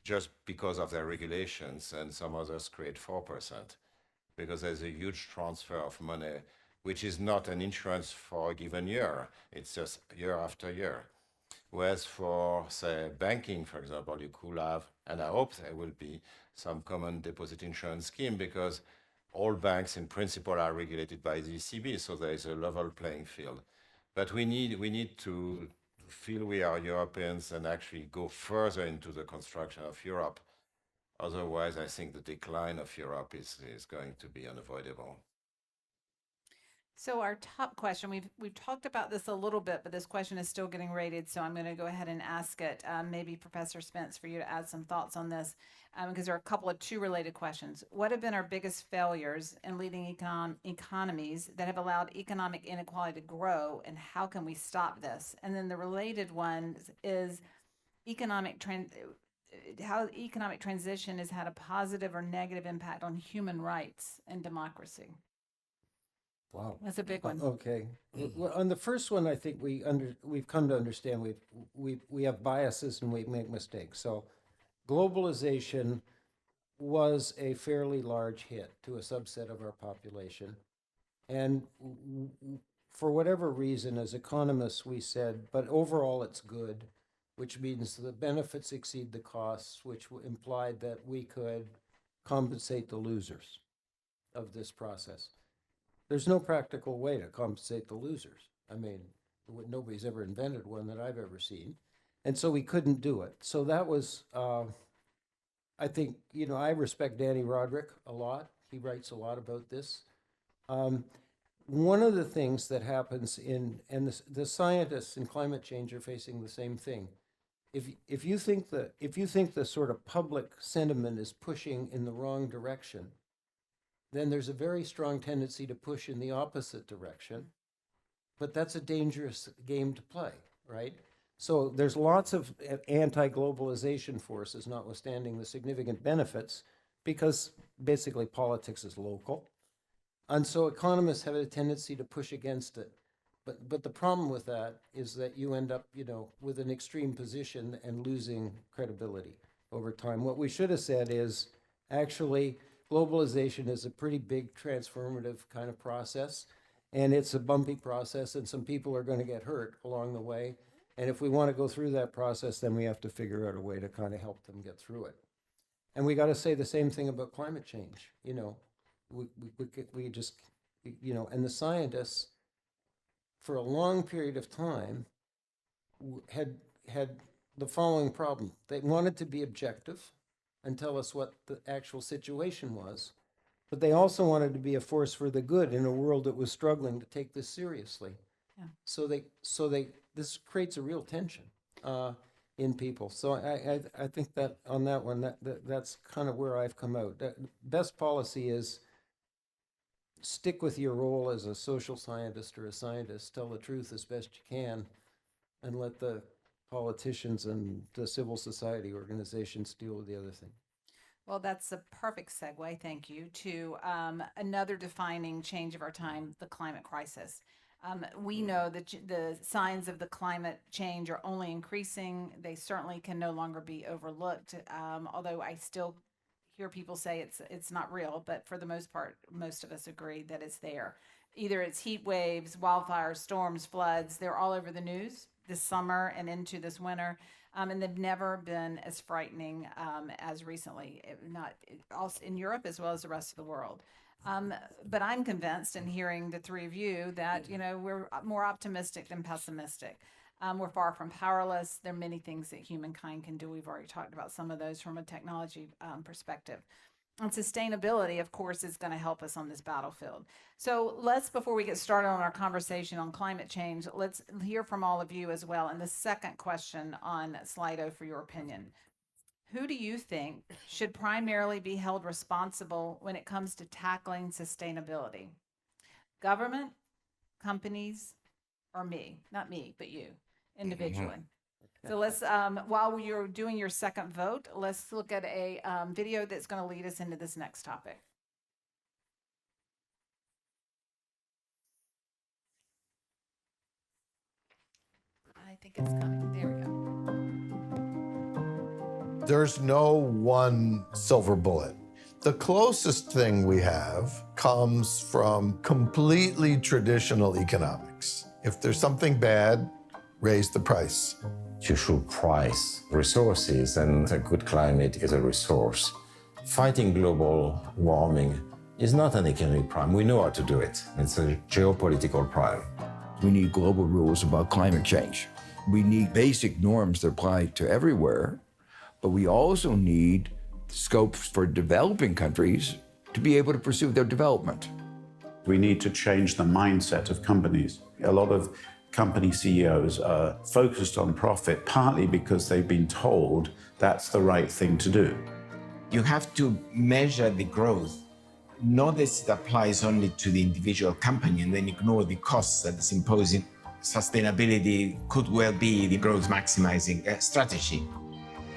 just because of their regulations, and some others create 4%, because there's a huge transfer of money, which is not an insurance for a given year. It's just year after year. Whereas for, say, banking, for example, you could have, and I hope there will be, some common deposit insurance scheme, because all banks in principle are regulated by the ECB, so there is a level playing field. But we need to feel we are Europeans and actually go further into the construction of Europe. Otherwise, I think the decline of Europe is going to be unavoidable. So our top question, we've talked about this a little bit, but this question is still getting rated, so I'm going to go ahead and ask it. Maybe Professor Spence, for you to add some thoughts on this, because there are a couple of two related questions. What have been our biggest failures in leading economies that have allowed economic inequality to grow, and how can we stop this? And then the related one is how economic transition has had a positive or negative impact on human rights and democracy. Wow, that's a big one. Okay, well, on the first one, I think we've come to understand we have biases and we make mistakes. So, globalization was a fairly large hit to a subset of our population, and for whatever reason, as economists, we said, but overall it's good, which means the benefits exceed the costs, which implied that we could compensate the losers of this process. There's no practical way to compensate the losers. I mean, nobody's ever invented one that I've ever seen. And so we couldn't do it. So that was, I think, I respect Danny Roderick a lot. He writes a lot about this. One of the things that happens and the scientists in climate change are facing the same thing. If you think the sort of public sentiment is pushing in the wrong direction, then there's a very strong tendency to push in the opposite direction. But that's a dangerous game to play, right? So there's lots of anti-globalization forces, notwithstanding the significant benefits, because basically politics is local. And so economists have a tendency to push against it. But the problem with that is that you end up, with an extreme position and losing credibility over time. What we should have said is, actually, globalization is a pretty big transformative kind of process, and it's a bumpy process, and some people are going to get hurt along the way. And if we want to go through that process, then we have to figure out a way to kind of help them get through it. And we got to say the same thing about climate change. We just, and the scientists, for a long period of time, had the following problem. They wanted to be objective and tell us what the actual situation was, but they also wanted to be a force for the good in a world that was struggling to take this seriously. Yeah. So this creates a real tension in people. So I think that on that one, that's kind of where I've come out. Best policy is stick with your role as a social scientist or a scientist, tell the truth as best you can, and let the politicians and the civil society organizations deal with the other thing. Well, that's a perfect segue, thank you, to another defining change of our time, the climate crisis. We know that the signs of the climate change are only increasing. They certainly can no longer be overlooked, although I still hear people say it's not real, but for the most part, most of us agree that it's there. Either it's heat waves, wildfires, storms, floods, they're all over the news this summer and into this winter, and they've never been as frightening as recently, not also in Europe as well as the rest of the world. But I'm convinced in hearing the three of you that, we're more optimistic than pessimistic. We're far from powerless. There are many things that humankind can do. We've already talked about some of those from a technology perspective. And sustainability, of course, is going to help us on this battlefield. So before we get started on our conversation on climate change, let's hear from all of you as well. And the second question on Slido for your opinion. Who do you think should primarily be held responsible when it comes to tackling sustainability? Government, companies, or me? Not me, but you, individually. So let's, while you're doing your second vote, let's look at a video that's going to lead us into this next topic. I think it's coming. There we go. There's no one silver bullet. The closest thing we have comes from completely traditional economics. If there's something bad, raise the price. You should price resources, and a good climate is a resource. Fighting global warming is not an economic problem. We know how to do it. It's a geopolitical problem. We need global rules about climate change. We need basic norms that apply to everywhere, but we also need scope for developing countries to be able to pursue their development. We need to change the mindset of companies. A lot of company CEOs are focused on profit, partly because they've been told that's the right thing to do. You have to measure the growth, not as it applies only to the individual company and then ignore the costs that it's imposing. Sustainability could well be the growth maximizing strategy.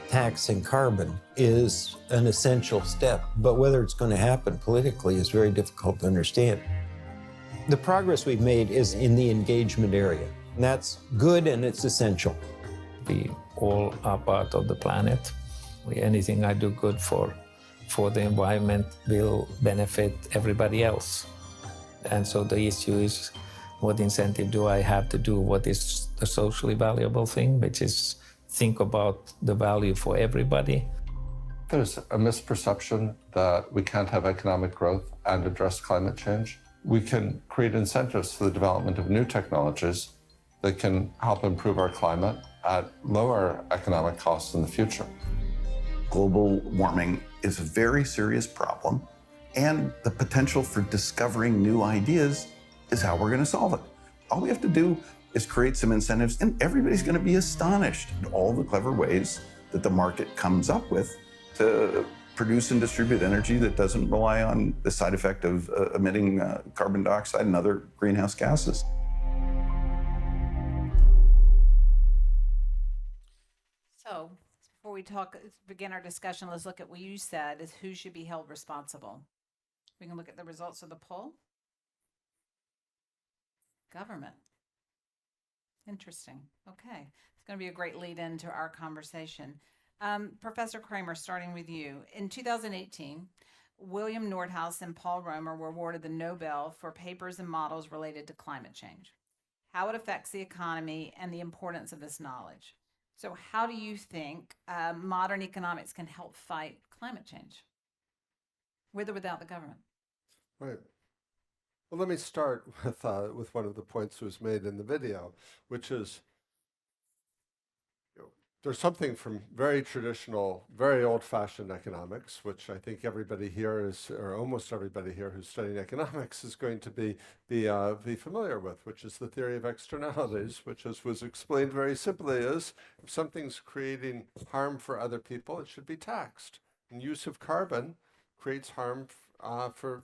Taxing carbon is an essential step, but whether it's going to happen politically is very difficult to understand. The progress we've made is in the engagement area, and that's good and it's essential. We all are part of the planet. Anything I do good for the environment will benefit everybody else. And so the issue is, what incentive do I have to do what is the socially valuable thing, which is think about the value for everybody. There's a misperception that we can't have economic growth and address climate change. We can create incentives for the development of new technologies that can help improve our climate at lower economic costs in the future. Global warming is a very serious problem, and the potential for discovering new ideas is how we're going to solve it. All we have to do is create some incentives, and everybody's going to be astonished at all the clever ways that the market comes up with to produce and distribute energy that doesn't rely on the side effect of emitting carbon dioxide and other greenhouse gases. So, before we begin our discussion, let's look at what you said is who should be held responsible. We can look at the results of the poll. Government. Interesting. Okay. It's going to be a great lead into our conversation. Professor Kramer, starting with you. In 2018, William Nordhaus and Paul Romer were awarded the Nobel for papers and models related to climate change, how it affects the economy, and the importance of this knowledge. So how do you think modern economics can help fight climate change, with or without the government? Right. Well, let me start with one of the points that was made in the video, which is, there's something from very traditional, very old-fashioned economics, which I think everybody here is, or almost everybody here who's studying economics is going to be familiar with, which is the theory of externalities, which, as was explained very simply, is if something's creating harm for other people, it should be taxed. And use of carbon creates harm for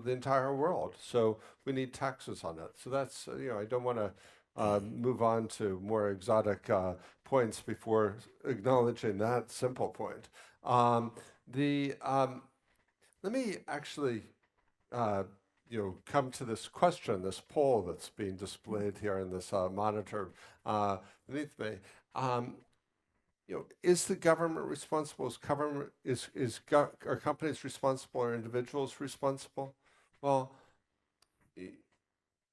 the entire world. So we need taxes on it. So that's, I don't want to move on to more exotic points before acknowledging that simple point. Let me actually, come to this question, this poll that's being displayed here in this monitor beneath me. Is the government responsible? Are companies responsible? Are individuals responsible? Well,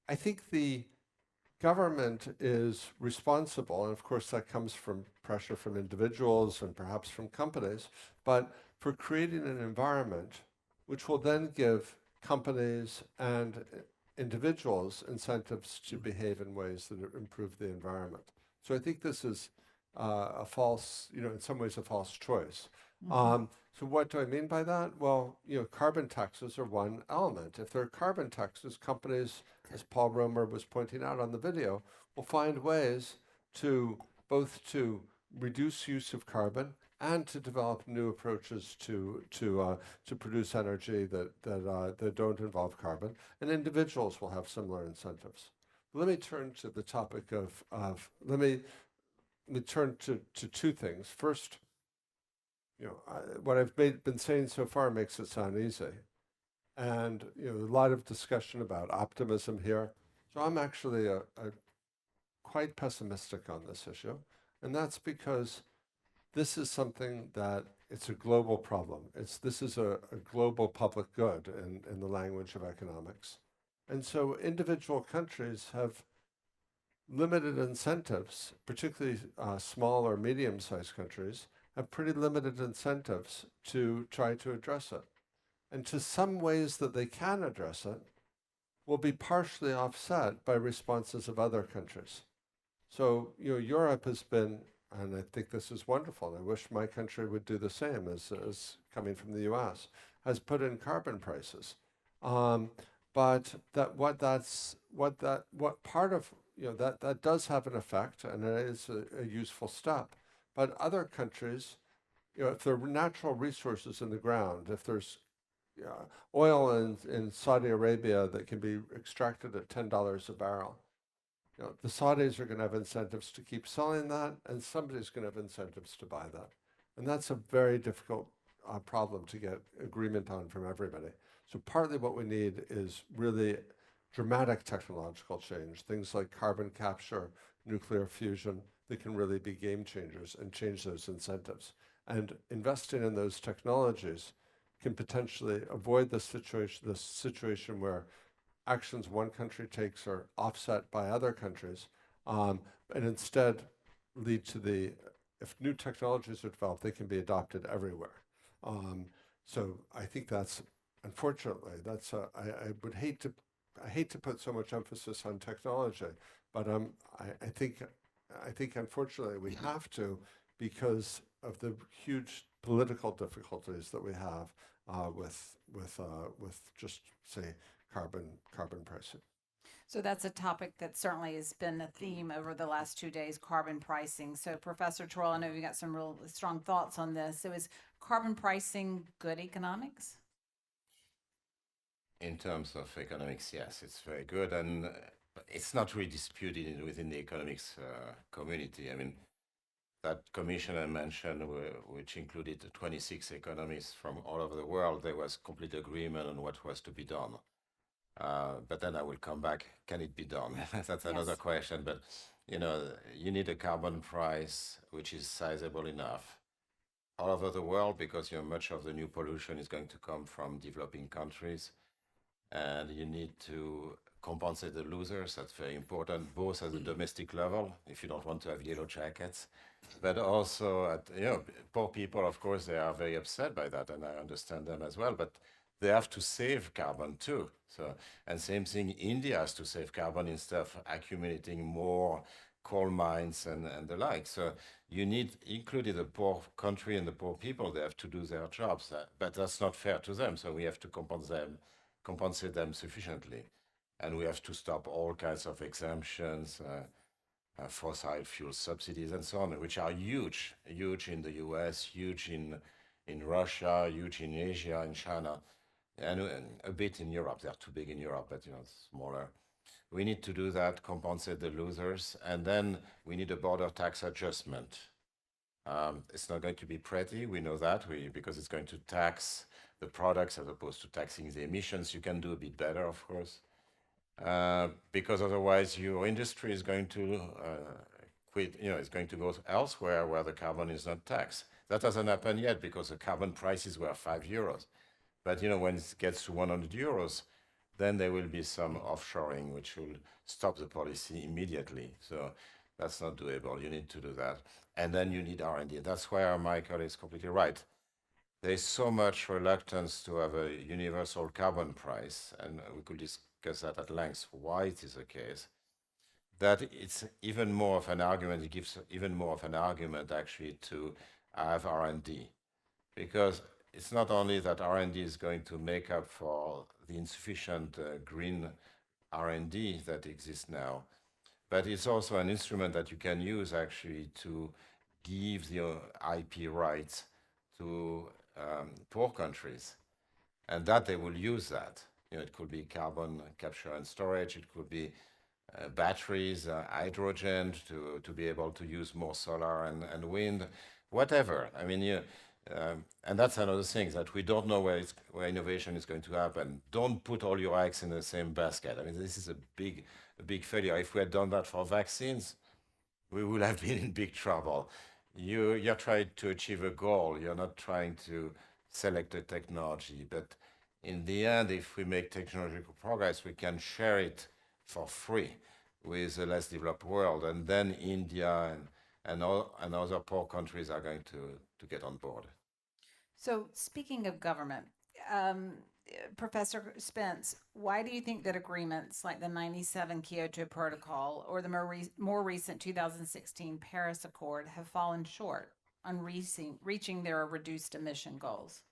I think the government is responsible, and of course that comes from pressure from individuals and perhaps from companies, but for creating an environment which will then give companies and individuals incentives to behave in ways that improve the environment. So I think this is a false, in some ways a false choice. Mm-hmm. So what do I mean by that? Well, carbon taxes are one element. If there are carbon taxes, companies, as Paul Romer was pointing out on the video, will find ways to both to reduce use of carbon and to develop new approaches to produce energy that don't involve carbon. And individuals will have similar incentives. Let me turn to the topic of let me turn to two things. First, what I've been saying so far makes it sound easy. And a lot of discussion about optimism here. So I'm actually quite pessimistic on this issue. And that's because this is something that it's a global problem. This is a global public good in the language of economics. And so individual countries have limited incentives, particularly small or medium-sized countries, have pretty limited incentives to try to address it. And to some ways that they can address it, will be partially offset by responses of other countries. So, Europe has been, and I think this is wonderful, and I wish my country would do the same as coming from the US, has put in carbon prices. But that does have an effect, and it is a useful step. But other countries, if there are natural resources in the ground, if there's oil in Saudi Arabia that can be extracted at $10 a barrel, the Saudis are going to have incentives to keep selling that, and somebody's going to have incentives to buy that. And that's a very difficult problem to get agreement on from everybody. So partly what we need is really dramatic technological change, things like carbon capture, nuclear fusion, that can really be game changers and change those incentives. And investing in those technologies can potentially avoid this situation where actions one country takes are offset by other countries, and instead lead to if new technologies are developed, they can be adopted everywhere. So I think unfortunately, I hate to put so much emphasis on technology, but I think unfortunately we have to, because of the huge political difficulties that we have with just say carbon pricing. So that's a topic that certainly has been a theme over the last 2 days, carbon pricing. So Professor Troll, I know you got some real strong thoughts on this. So is carbon pricing good economics? In terms of economics, yes, it's very good, and it's not really disputed within the economics community. I mean, that commission I mentioned, which included 26 economists from all over the world, there was complete agreement on what was to be done. But then I will come back, can it be done? That's another question, but you need a carbon price which is sizable enough all over the world, because much of the new pollution is going to come from developing countries, and you need to compensate the losers. That's very important, both at the domestic level, if you don't want to have yellow jackets, but also at, poor people, of course, they are very upset by that, and I understand them as well, but they have to save carbon too. So, and same thing, India has to save carbon instead of accumulating more coal mines and the like. So you need, including the poor country and the poor people, they have to do their jobs, but that's not fair to them. So we have to compensate them sufficiently. And we have to stop all kinds of exemptions, fossil fuel subsidies and so on, which are huge in the US, huge in Russia, huge in Asia, in China, and a bit in Europe. They're too big in Europe, but smaller. We need to do that, compensate the losers, and then we need a border tax adjustment. It's not going to be pretty, we know that, because it's going to tax the products as opposed to taxing the emissions. You can do a bit better, of course, because otherwise your industry is going to quit, it's going to go elsewhere where the carbon is not taxed. That hasn't happened yet because the carbon prices were €5. But when it gets to €100, then there will be some offshoring which will stop the policy immediately. So that's not doable. You need to do that. And then you need R&D. That's why Michael is completely right. There is so much reluctance to have a universal carbon price, and we could discuss that at length, why it is the case, that it's even more of an argument, it gives even more of an argument actually to have R&D. Because it's not only that R&D is going to make up for the insufficient green R&D that exists now, but it's also an instrument that you can use actually to give the IP rights to poor countries, and that they will use that. It could be carbon capture and storage, it could be batteries, hydrogen, to be able to use more solar and wind, whatever. I mean, and that's another thing, that we don't know where innovation is going to happen. Don't put all your eggs in the same basket. I mean, this is a big failure. If we had done that for vaccines, we would have been in big trouble. You're trying to achieve a goal. You're not trying to select a technology. But in the end, if we make technological progress, we can share it for free with the less developed world. And then India and other poor countries are going to get on board. So speaking of government, Professor Spence, why do you think that agreements like the 97 Kyoto Protocol or the more recent 2016 Paris Accord have fallen short on reaching their reduced emission goals?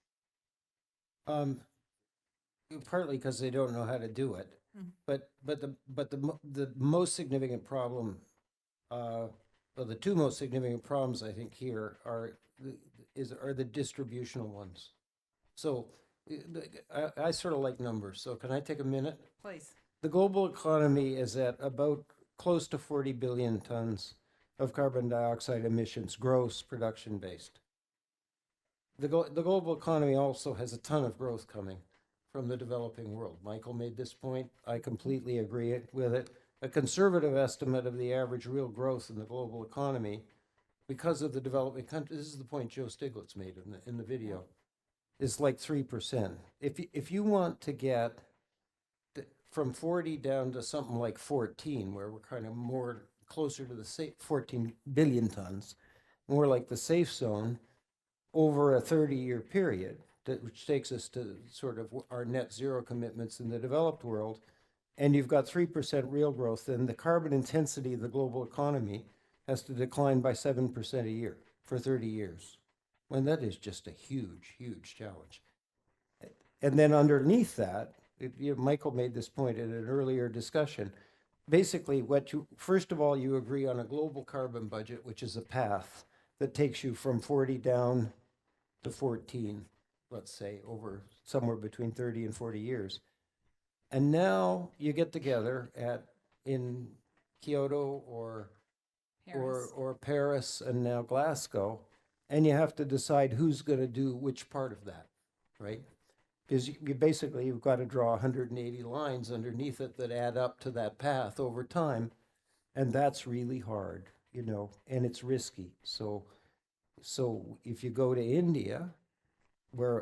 Partly because they don't know how to do it, the most significant problem, well, the two most significant problems I think here are the distributional ones. So I sort of like numbers. So can I take a minute? Please. The global economy is at about close to 40 billion tons of carbon dioxide emissions, gross production based. The global economy also has a ton of growth coming from the developing world. Michael made this point. I completely agree with it. A conservative estimate of the average real growth in the global economy, because of the developing countries, this is the point Joe Stiglitz made in the video, is like 3%. If you want to get from 40 down to something like 14, where we're kind of more closer to the 14 billion tons, more like the safe zone, over a 30-year period, which takes us to sort of our net zero commitments in the developed world, and you've got 3% real growth, then the carbon intensity of the global economy has to decline by 7% a year for 30 years. And that is just a huge, huge challenge. And then underneath that, Michael made this point in an earlier discussion. Basically, first of all, you agree on a global carbon budget, which is a path that takes you from 40 down to 14, let's say, over somewhere between 30 and 40 years. And now you get together in Kyoto or Paris and now Glasgow, and you have to decide who's going to do which part of that, right? Because you've got to draw 180 lines underneath it that add up to that path over time, and that's really hard, and it's risky. So if you go to India, where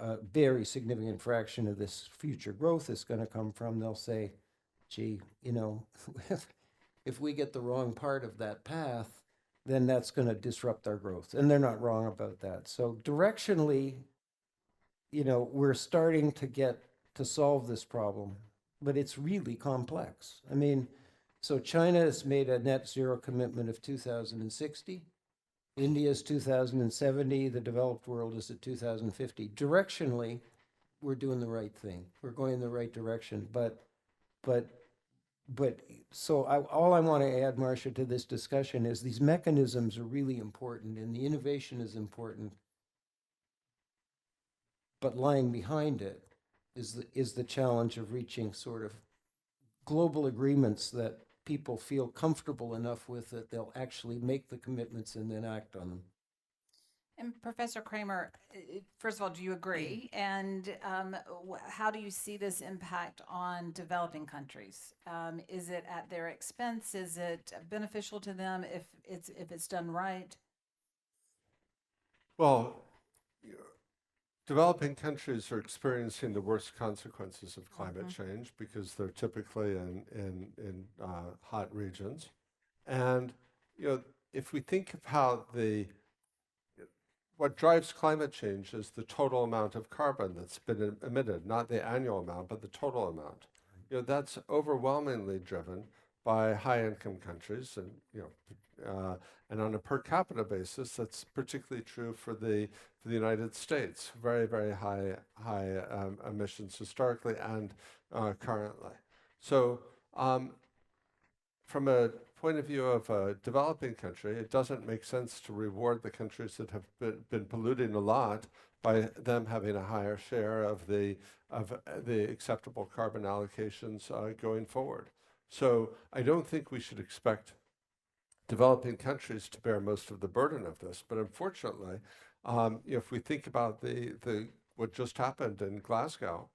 a very significant fraction of this future growth is going to come from, they'll say, gee, if we get the wrong part of that path, then that's going to disrupt our growth. And they're not wrong about that. So directionally, we're starting to solve this problem, but it's really complex. I mean, so China has made a net zero commitment of 2060. India's 2070, the developed world is at 2050. Directionally, we're doing the right thing. We're going in the right direction. All I want to add, Marcia, to this discussion is these mechanisms are really important and the innovation is important. But lying behind it is the challenge of reaching sort of global agreements that people feel comfortable enough with that they'll actually make the commitments and then act on them. And Professor Kramer, first of all, do you agree? And how do you see this impact on developing countries? Is it at their expense? Is it beneficial to them if it's done right? Well, developing countries are experiencing the worst consequences of climate change because they're typically in hot regions. And if we think of how what drives climate change is the total amount of carbon that's been emitted, not the annual amount, but the total amount. That's overwhelmingly driven by high-income countries, and on a per capita basis, that's particularly true for the United States. Very, very high emissions historically and currently. So, from a point of view of a developing country, it doesn't make sense to reward the countries that have been polluting a lot by them having a higher share of the acceptable carbon allocations going forward. So I don't think we should expect developing countries to bear most of the burden of this. But unfortunately, if we think about what just happened in Glasgow,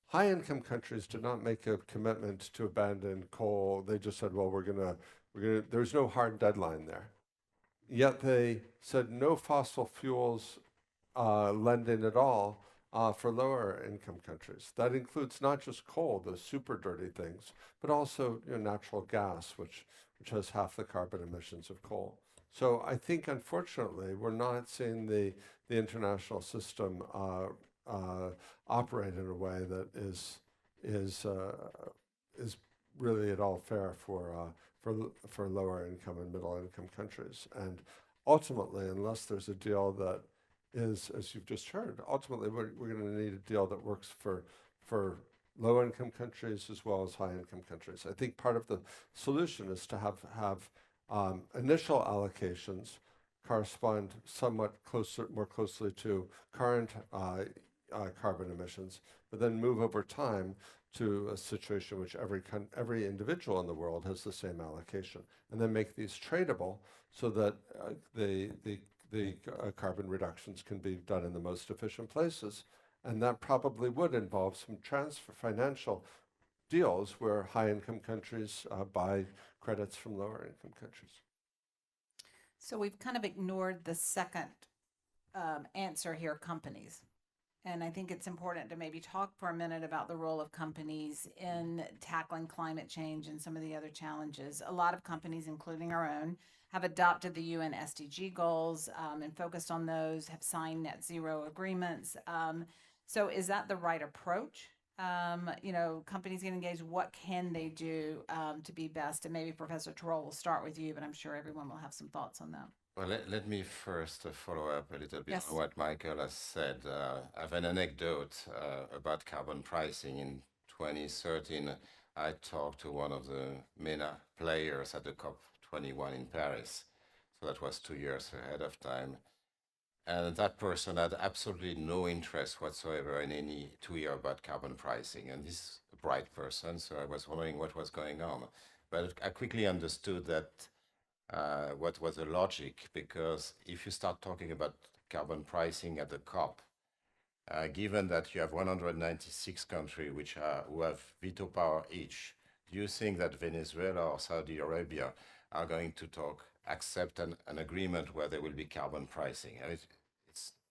high-income countries did not make a commitment to abandon coal. They just said, well, there's no hard deadline there. Yet they said no fossil fuels lending at all for lower income countries. That includes not just coal, the super dirty things, but also natural gas, which has half the carbon emissions of coal. So I think, unfortunately, we're not seeing the international system operate in a way that is really at all fair for lower income and middle income countries. And ultimately, unless there's a deal that is, as you've just heard, ultimately we're going to need a deal that works for low income countries as well as high income countries. I think part of the solution is to have initial allocations correspond somewhat more closely to current carbon emissions, but then move over time to a situation in which every individual in the world has the same allocation, and then make these tradable so that the carbon reductions can be done in the most efficient places. And that probably would involve some financial deals where high-income countries buy credits from lower-income countries. So we've kind of ignored the second answer here, companies. And I think it's important to maybe talk for a minute about the role of companies in tackling climate change and some of the other challenges. A lot of companies, including our own, have adopted the UN SDG goals and focused on those, have signed net zero agreements. So is that the right approach? Companies get engaged. What can they do to be best? And maybe Professor Terrell will start with you, but I'm sure everyone will have some thoughts on that. Well, let me first follow up a little bit Yes. on what Michael has said. I have an anecdote about carbon pricing. In 2013, I talked to one of the MENA players at the COP21 in Paris. So that was 2 years ahead of time. And that person had absolutely no interest whatsoever in any two-year about carbon pricing. And this is a bright person, so I was wondering what was going on. But I quickly understood that what was the logic, because if you start talking about carbon pricing at the COP, given that you have 196 countries who have veto power each, do you think that Venezuela or Saudi Arabia are going to accept an agreement where there will be carbon pricing? I mean,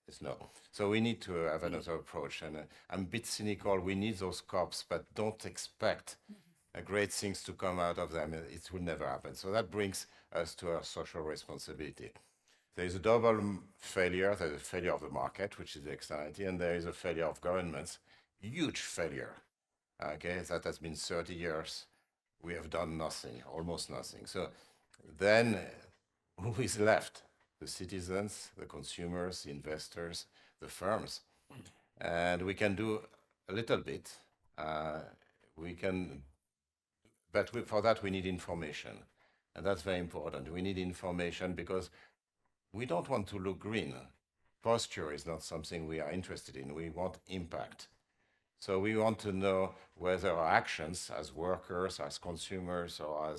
it's no. So we need to have another approach. And I'm a bit cynical. We need those COPs, but don't expect great things to come out of them. It will never happen. So that brings us to our social responsibility. There is a double failure. There's a failure of the market, which is the externality, and there is a failure of governments, huge failure. Okay, that has been 30 years. We have done nothing, almost nothing. So then who is left? The citizens, the consumers, the investors, the firms. And we can do a little bit. But for that, we need information. And that's very important. We need information because we don't want to look green. Posture is not something we are interested in. We want impact. So we want to know whether our actions as workers, as consumers, or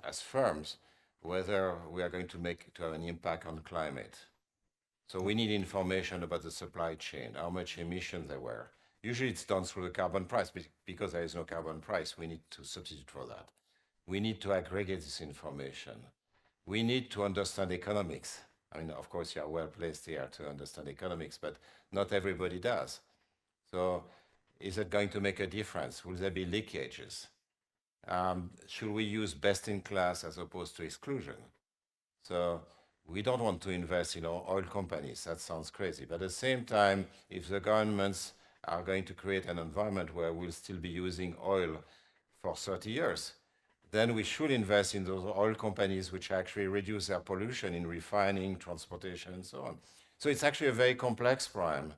as firms, whether we are going to have an impact on climate. So we need information about the supply chain, how much emission there were. Usually it's done through the carbon price, because there is no carbon price, we need to substitute for that. We need to aggregate this information. We need to understand economics. I mean, of course, you are well placed here to understand economics, but not everybody does. So is it going to make a difference? Will there be leakages? Should we use best in class as opposed to exclusion? So we don't want to invest in oil companies. That sounds crazy. But at the same time, if the governments are going to create an environment where we'll still be using oil for 30 years, then we should invest in those oil companies which actually reduce their pollution in refining, transportation, and so on. So it's actually a very complex problem.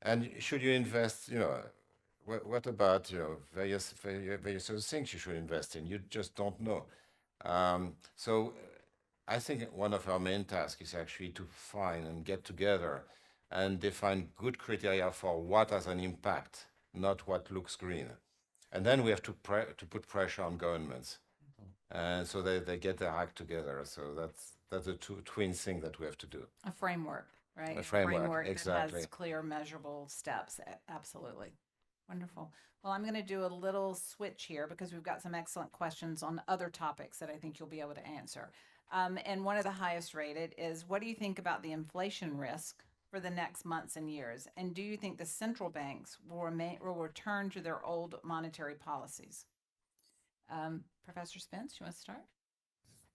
And should you invest, what about various other things you should invest in? You just don't know. So I think one of our main tasks is actually to find and get together and define good criteria for what has an impact, not what looks green. And then we have to put pressure on governments, and so they get their act together. So that's the twin thing that we have to do. A framework, right? A framework, exactly. That has clear, measurable steps. Absolutely. Wonderful. Well, I'm going to do a little switch here because we've got some excellent questions on other topics that I think you'll be able to answer. And one of the highest rated is, what do you think about the inflation risk for the next months and years? And do you think the central banks will return to their old monetary policies? Professor Spence, you want to start?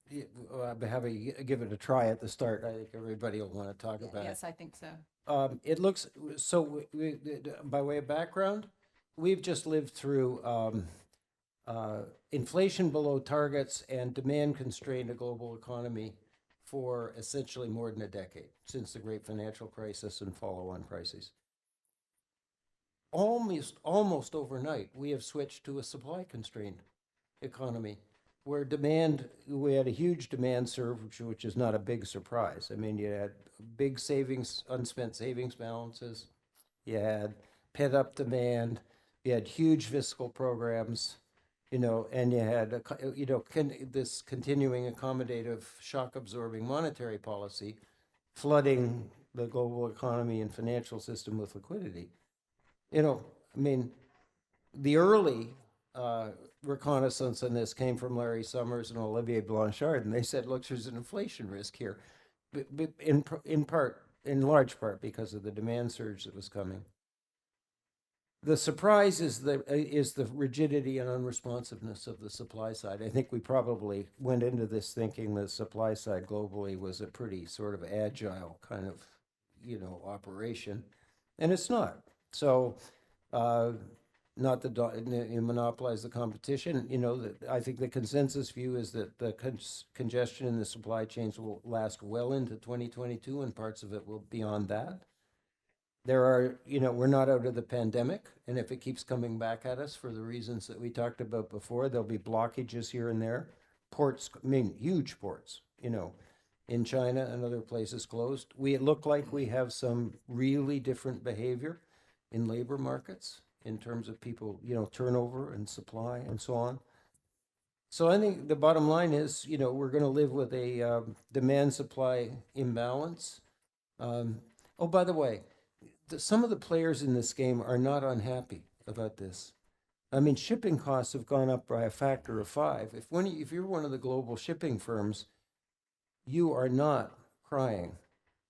Yeah, well, I'd be happy to give it a try at the start. I think everybody will want to talk about it. Yes, I think so. It looks, so by way of background, we've just lived through inflation below targets and demand constrained a global economy for essentially more than a decade, since the great financial crisis and follow-on crises. Almost overnight, we have switched to a supply constrained economy where we had a huge demand surge, which is not a big surprise. I mean, you had big savings, unspent savings balances, you had pent up demand, you had huge fiscal programs, and you had, this continuing accommodative shock absorbing monetary policy flooding the global economy and financial system with liquidity. I mean, the early reconnaissance on this came from Larry Summers and Olivier Blanchard, and they said, look, there's an inflation risk here, but in large part because of the demand surge that was coming. The surprise is the rigidity and unresponsiveness of the supply side. I think we probably went into this thinking the supply side globally was a pretty sort of agile kind of, operation, and it's not. So, not to monopolize the competition, I think the consensus view is that the congestion in the supply chains will last well into 2022, and parts of it will beyond that. There are, we're not out of the pandemic, and if it keeps coming back at us for the reasons that we talked about before, there'll be blockages here and there. Ports, huge ports, in China and other places closed. We look like we have some really different behavior in labor markets in terms of people, turnover and supply and so on. So I think the bottom line is, we're going to live with a demand-supply imbalance. Oh, by the way, some of the players in this game are not unhappy about this. I mean, shipping costs have gone up by a factor of 5. If you're one of the global shipping firms, you are not crying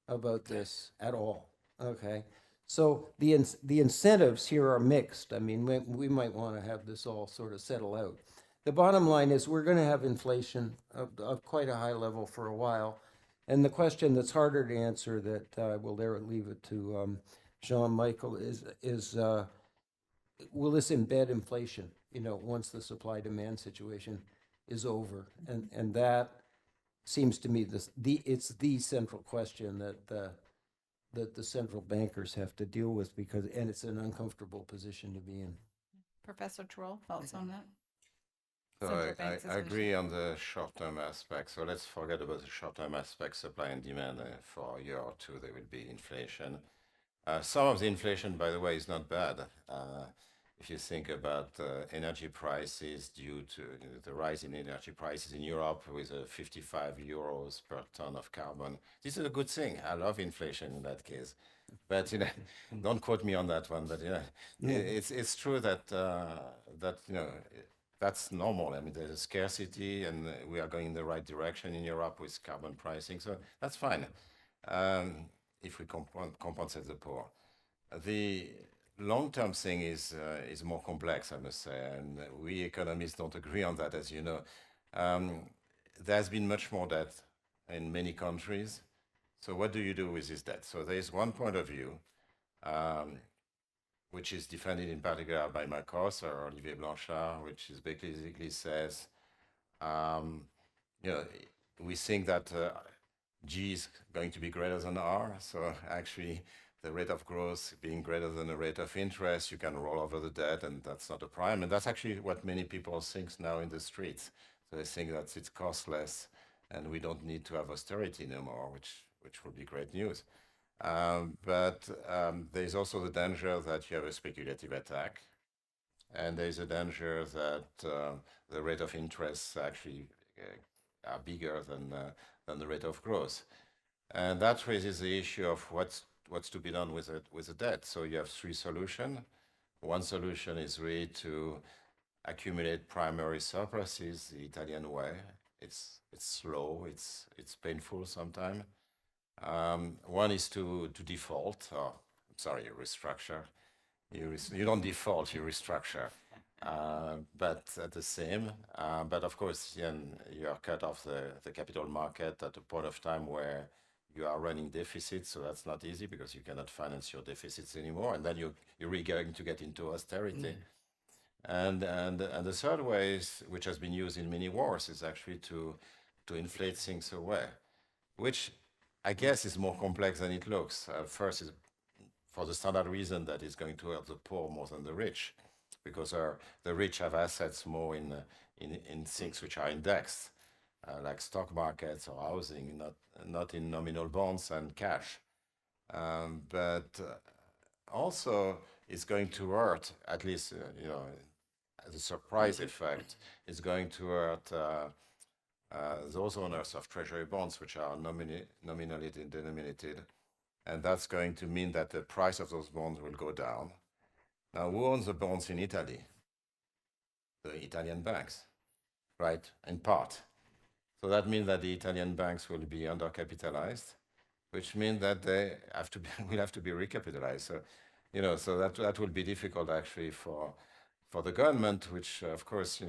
about this at all, okay? So the incentives here are mixed. I mean, we might want to have this all sort of settle out. The bottom line is we're going to have inflation of quite a high level for a while. And the question that's harder to answer that I will leave it to Jean-Michel is will this embed inflation, once the supply-demand situation is over? And that seems to me it's the central question that the central bankers have to deal with and it's an uncomfortable position to be in. Professor Troll, thoughts on that? So I agree on the short-term aspect. So let's forget about the short-term aspect, supply and demand. For a year or two, there will be inflation. Some of the inflation, by the way, is not bad. If you think about energy prices due to the rise in energy prices in Europe with 55 euros per ton of carbon, this is a good thing. I love inflation in that case. But don't quote me on that one. But it's true that that's normal. I mean, there's a scarcity, and we are going in the right direction in Europe with carbon pricing. So that's fine if we compensate the poor. The long-term thing is more complex, I must say, and we economists don't agree on that, as you know. There's been much more debt in many countries. So what do you do with this debt? So there's one point of view, which is defended in particular by my co-author, Olivier Blanchard, which is basically says, we think that G is going to be greater than R. So actually, the rate of growth being greater than the rate of interest, you can roll over the debt, and that's not a problem. And that's actually what many people think now in the streets. So they think that it's costless, and we don't need to have austerity no more, which would be great news. But there's also the danger that you have a speculative attack, and there's a danger that the rate of interest actually are bigger than the rate of growth. And that raises the issue of what's to be done with the debt. So you have 3 solutions. One solution is really to accumulate primary surpluses the Italian way. It's slow, it's painful sometimes. One is to default, restructure. You don't default, you restructure. But at the same, but of course, you are cut off the capital market at a point of time where you are running deficits, so that's not easy because you cannot finance your deficits anymore, and then you're really going to get into austerity. And the third way, which has been used in many wars, is actually to inflate things away, which I guess is more complex than it looks. First is for the standard reason that it's going to hurt the poor more than the rich, because the rich have assets more in things which are indexed, like stock markets or housing, not in nominal bonds and cash. But also, it's going to hurt, at least as a surprise effect, it's going to hurt those owners of treasury bonds which are nominally denominated. And that's going to mean that the price of those bonds will go down. Now, who owns the bonds in Italy? The Italian banks, right? In part. So that means that the Italian banks will be undercapitalized, which means that they will have to be recapitalized. So, so that will be difficult actually for the government, which of course,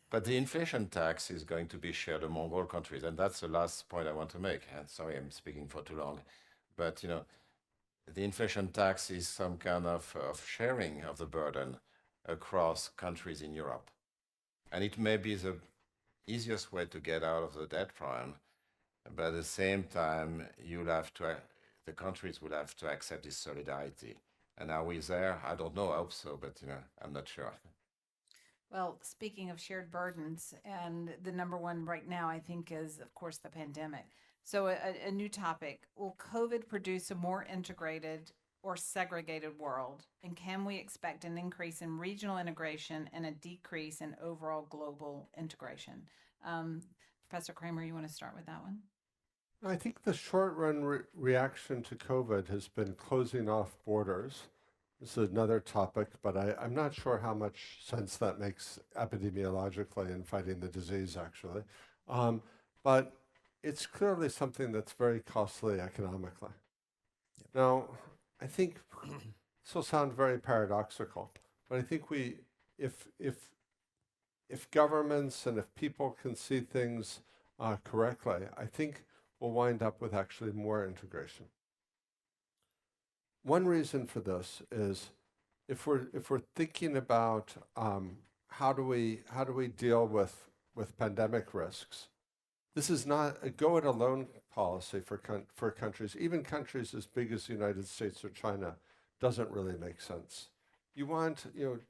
but the inflation tax is going to be shared among all countries, and that's the last point I want to make. And sorry, I'm speaking for too long, but the inflation tax is some kind of sharing of the burden across countries in Europe, and it may be the easiest way to get out of the debt prime, but at the same time, the countries will have to accept this solidarity. And are we there? I don't know. I hope so, but I'm not sure. Well, speaking of shared burdens, and the number one right now, I think, is, of course, the pandemic. So a new topic, will COVID produce a more integrated or segregated world? And can we expect an increase in regional integration and a decrease in overall global integration? Professor Kramer, you want to start with that one? I think the short-run reaction to COVID has been closing off borders. This is another topic, but I'm not sure how much sense that makes epidemiologically in fighting the disease, actually. But it's clearly something that's very costly economically. Now, I think this will sound very paradoxical, but I think if governments and if people can see things correctly, I think we'll wind up with actually more integration. One reason for this is if we're thinking about how do we deal with pandemic risks, this is not a go-it-alone policy for countries. Even countries as big as the United States or China doesn't really make sense. You want,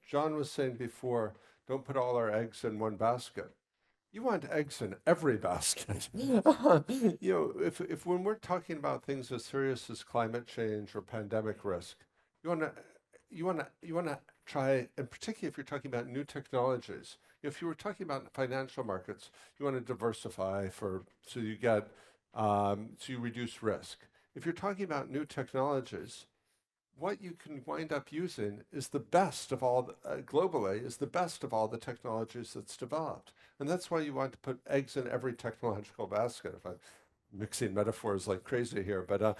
John was saying before, don't put all our eggs in one basket. You want eggs in every basket. If when we're talking about things as serious as climate change or pandemic risk, you want to try, and particularly if you're talking about new technologies. If you were talking about financial markets, you want to diversify so you reduce risk. If you're talking about new technologies, what you can wind up using is the best of all, globally, is the best of all the technologies that's developed. And that's why you want to put eggs in every technological basket, if I'm mixing metaphors like crazy here. But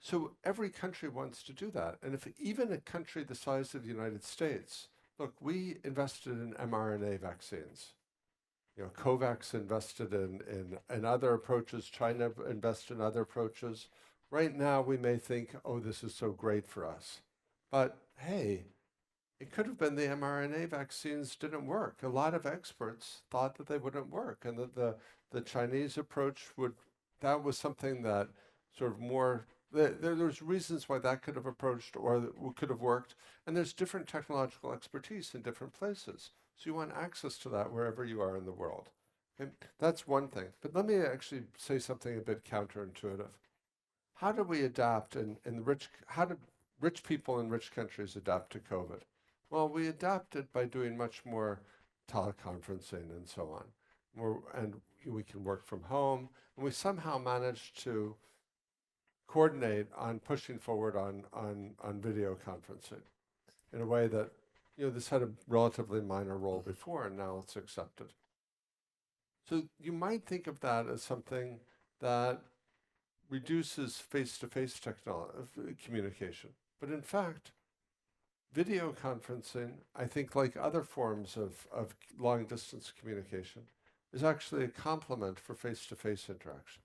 so every country wants to do that. And if even a country the size of the United States, look, we invested in mRNA vaccines. COVAX invested in other approaches. China invested in other approaches. Right now, we may think, oh, this is so great for us. But hey, it could have been the mRNA vaccines didn't work. A lot of experts thought that they wouldn't work, and that the Chinese approach that was something that sort of more, there's reasons why that could have approached or could have worked, and there's different technological expertise in different places. So you want access to that wherever you are in the world. Okay? That's one thing. But let me actually say something a bit counterintuitive. How do we adapt how do rich people in rich countries adapt to COVID? Well, we adapted by doing much more teleconferencing and so on. And we can work from home, and we somehow managed to coordinate on pushing forward on video conferencing in a way that, this had a relatively minor role before, and now it's accepted. So you might think of that as something that reduces face-to-face communication. But in fact, video conferencing, I think like other forms of long-distance communication, is actually a complement for face-to-face interaction.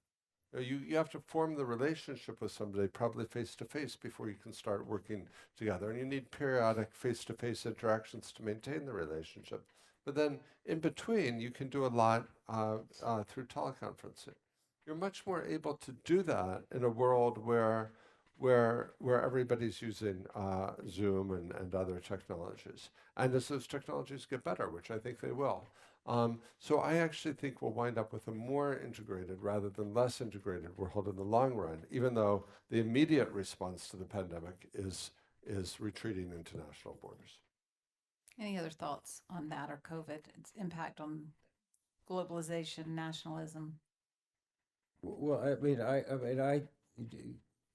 You have to form the relationship with somebody probably face-to-face before you can start working together. And you need periodic face-to-face interactions to maintain the relationship. But then in between, you can do a lot through teleconferencing. You're much more able to do that in a world where everybody's using Zoom and other technologies. And as those technologies get better, which I think they will. So I actually think we'll wind up with a more integrated rather than less integrated world in the long run, even though the immediate response to the pandemic is retreating into national borders. Any other thoughts on that or COVID, its impact on globalization, nationalism? Well,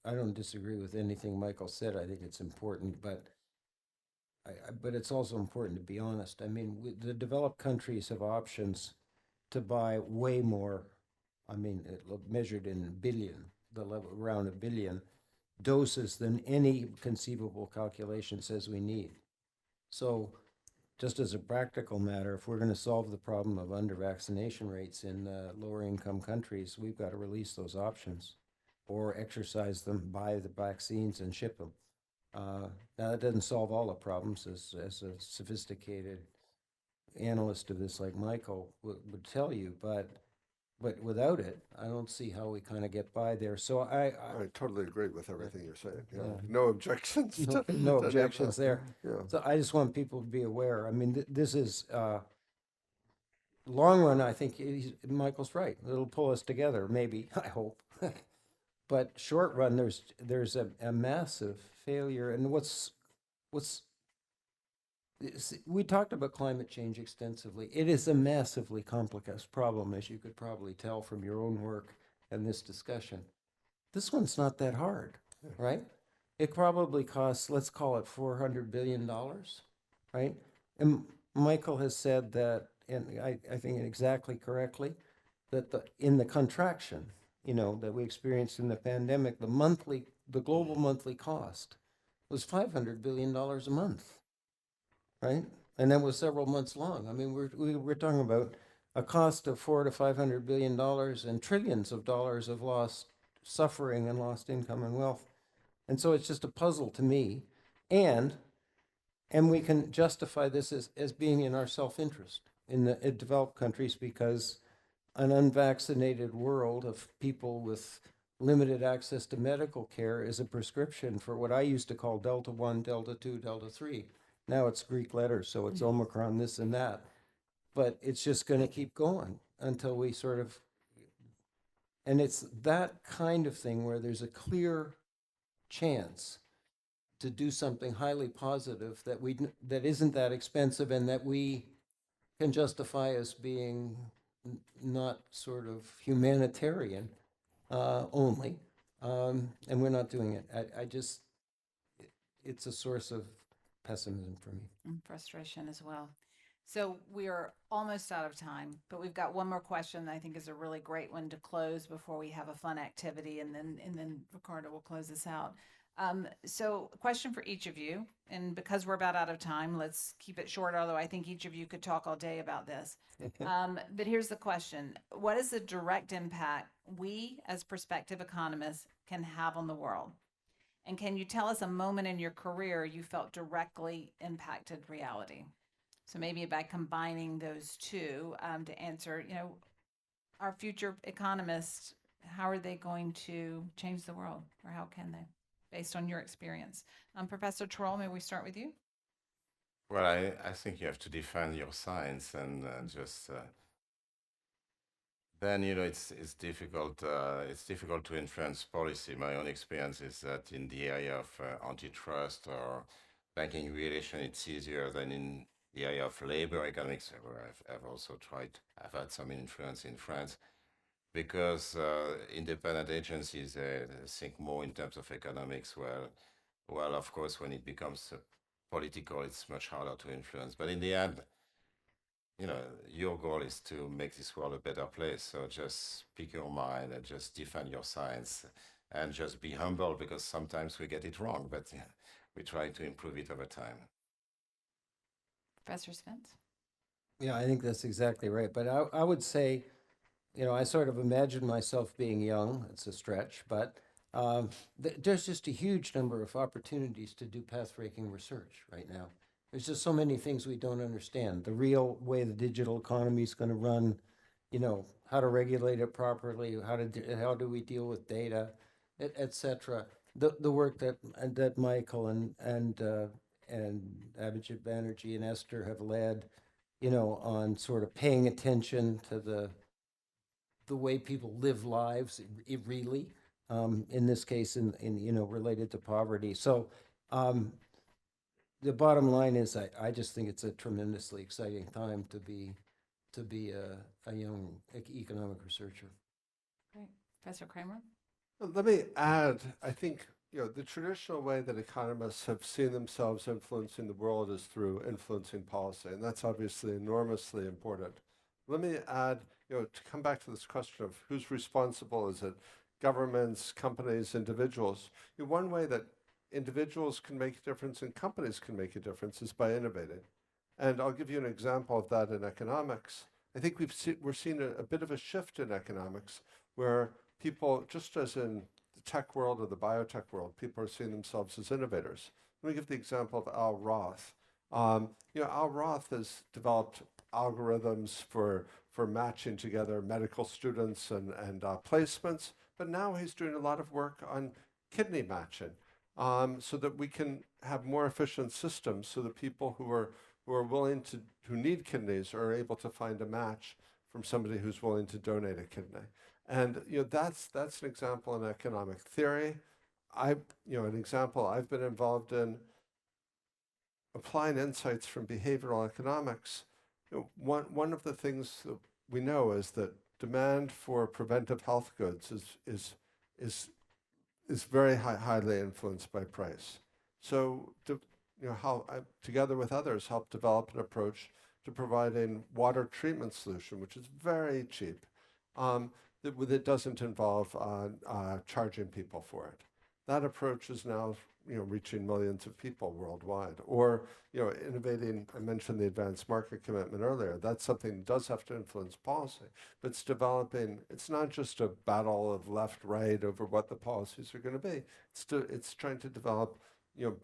I don't disagree with anything Michael said. I think it's important, but it's also important to be honest. I mean, the developed countries have options to buy way more. I mean, measured in billion, the level around 1 billion doses than any conceivable calculation says we need. So, just as a practical matter, if we're going to solve the problem of under-vaccination rates in lower-income countries, we've got to release those options or exercise them, buy the vaccines, and ship them. Now, that doesn't solve all the problems, as a sophisticated analyst of this like Michael would tell you, but without it, I don't see how we kind of get by there. So I totally agree with everything you're saying. Yeah. Yeah. No objections. No objections there. Yeah. So I just want people to be aware. I mean, this is long run. I think Michael's right. It'll pull us together. Maybe, I hope. But short run, there's a massive failure. And we talked about climate change extensively. It is a massively complex problem, as you could probably tell from your own work and this discussion. This one's not that hard, right? It probably costs, let's call it $400 billion, right? And Michael has said that, and I think exactly correctly, that in the contraction, that we experienced in the pandemic, the global monthly cost was $500 billion a month, right? And that was several months long. I mean, we're talking about a cost of $400 to $500 billion and trillions of dollars of lost suffering and lost income and wealth. And so it's just a puzzle to me. And we can justify this as being in our self-interest in the developed countries, because an unvaccinated world of people with limited access to medical care is a prescription for what I used to call Delta 1, Delta 2, Delta 3. Now it's Greek letters, so it's Omicron, this and that. But it's just going to keep going until we sort of, and it's that kind of thing where there's a clear chance to do something highly positive that isn't that expensive and that we can justify as being not sort of humanitarian only, and we're not doing it. It's a source of pessimism for me. And frustration as well. So we are almost out of time, but we've got one more question that I think is a really great one to close before we have a fun activity, and then Ricardo will close this out. So a question for each of you, and because we're about out of time, let's keep it short, although I think each of you could talk all day about this. But here's the question. What is the direct impact we as prospective economists can have on the world? And can you tell us a moment in your career you felt directly impacted reality? So maybe by combining those two to answer, our future economists, how are they going to change the world, or how can they, based on your experience? Professor Troll, may we start with you? Well, I think you have to define your science and just then it's difficult. It's difficult to influence policy. My own experience is that in the area of antitrust or banking regulation, it's easier than in the area of labor economics, where I've had some influence in France, because independent agencies think more in terms of economics. Well, of course, when it becomes political, it's much harder to influence. But in the end, your goal is to make this world a better place. So just pick your mind and just defend your science and just be humble, because sometimes we get it wrong, but we try to improve it over time. Professor Spence? Yeah, I think that's exactly right. But I would say, I sort of imagine myself being young. It's a stretch, but there's just a huge number of opportunities to do pathbreaking research right now. There's just so many things we don't understand. The real way the digital economy is going to run, how to regulate it properly, how do we deal with data, et cetera. The work that Michael and Abhijit Banerjee and Esther have led, on sort of paying attention to the way people live lives, really, in this case, related to poverty. So the bottom line is, I just think it's a tremendously exciting time to be a young economic researcher. Great. Professor Kramer? Let me add, I think, the traditional way that economists have seen themselves influencing the world is through influencing policy, and that's obviously enormously important. Let me add, to come back to this question of who's responsible, is it governments, companies, individuals? One way that individuals can make a difference and companies can make a difference is by innovating. And I'll give you an example of that in economics. I think we're seeing a bit of a shift in economics where people, just as in the tech world or the biotech world, people are seeing themselves as innovators. Let me give the example of Al Roth. Al Roth has developed algorithms for matching together medical students and placements, but now he's doing a lot of work on kidney matching, so that we can have more efficient systems so that people who need kidneys are able to find a match from somebody who's willing to donate a kidney. And that's an example in economic theory. An example I've been involved in applying insights from behavioral economics. One of the things that we know is that demand for preventive health goods is very highly influenced by price. So how I, together with others, helped develop an approach to providing water treatment solution, which is very cheap, that doesn't involve charging people for it. That approach is now reaching millions of people worldwide. Or innovating, I mentioned the advanced market commitment earlier. That's something that does have to influence policy, but it's developing. It's not just a battle of left, right over what the policies are going to be. It's trying to develop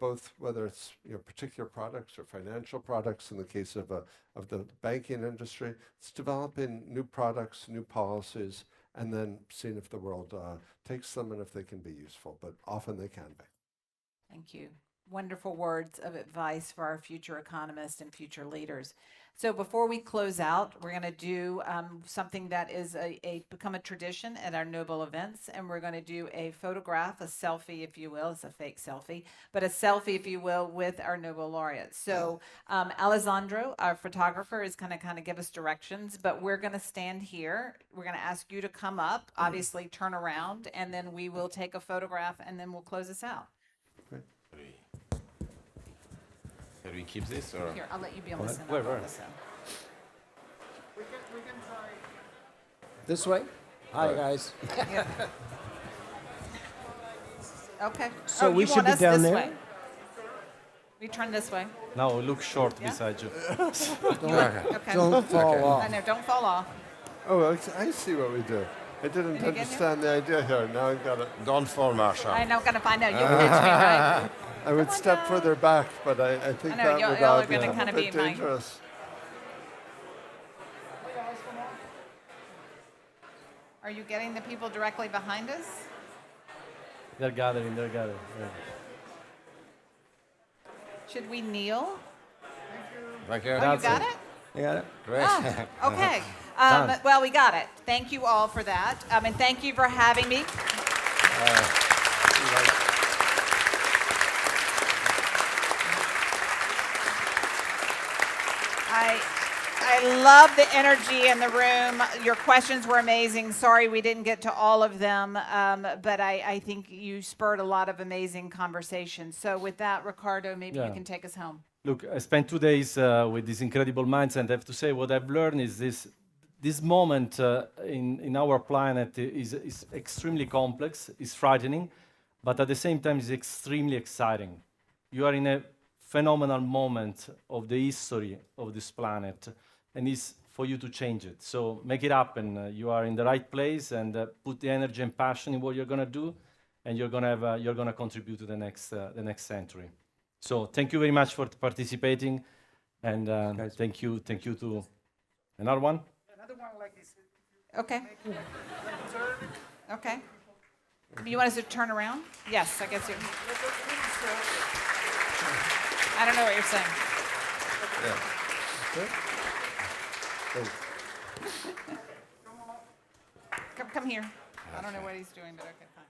both, whether it's particular products or financial products. In the case of the banking industry, it's developing new products, new policies, and then seeing if the world takes them and if they can be useful. But often they can be. Thank you. Wonderful words of advice for our future economists and future leaders. So before we close out, we're going to do something that is become a tradition at our Nobel events, and we're going to do a photograph, a selfie, if you will. It's a fake selfie, but a selfie, if you will, with our Nobel laureates. So Alessandro, our photographer, is going to kind of give us directions, but we're going to stand here. We're going to ask you to come up, obviously turn around, and then we will take a photograph, and then we'll close this out. Can we keep this or? Here, I'll let you be on this end. Where? We can try. This way? Hi, guys. Yeah. Okay. So we you should want be us down this there? way? We turn this way. Now look short beside you. Okay. Don't fall off. I know, don't fall off. Oh, I see what we do. I didn't understand the idea here. Now I got it. Don't fall, Marsha. I know, gonna find out. You'll catch me, right? I would step further back, but I think that would y'all are be gonna a kind of bit be my. dangerous. Are you getting the people directly behind us? They're gathering. Should we kneel? Thank you. Oh, you got it? You got it? Great. Oh, okay. Done. Well, we got it. Thank you all for that. And thank you for having me. I love the energy in the room. Your questions were amazing. Sorry we didn't get to all of them, but I think you spurred a lot of amazing conversations. So with that, Ricardo, maybe you can take us home. Look, I spent 2 days with these incredible minds, and I have to say what I've learned is this moment in our planet is extremely complex, is frightening, but at the same time is extremely exciting. You are in a phenomenal moment of the history of this planet. and it's for you to change it. So make it happen. You are in the right place, and put the energy and passion in what you're going to do, and you're going to contribute to the next century. So thank you very much for participating, and thank you to another one. Another one like this. Okay. Okay. You want us to turn around? Yes, I guess you. I don't know what you're saying. Come here. I don't know what he's doing, but okay, fine.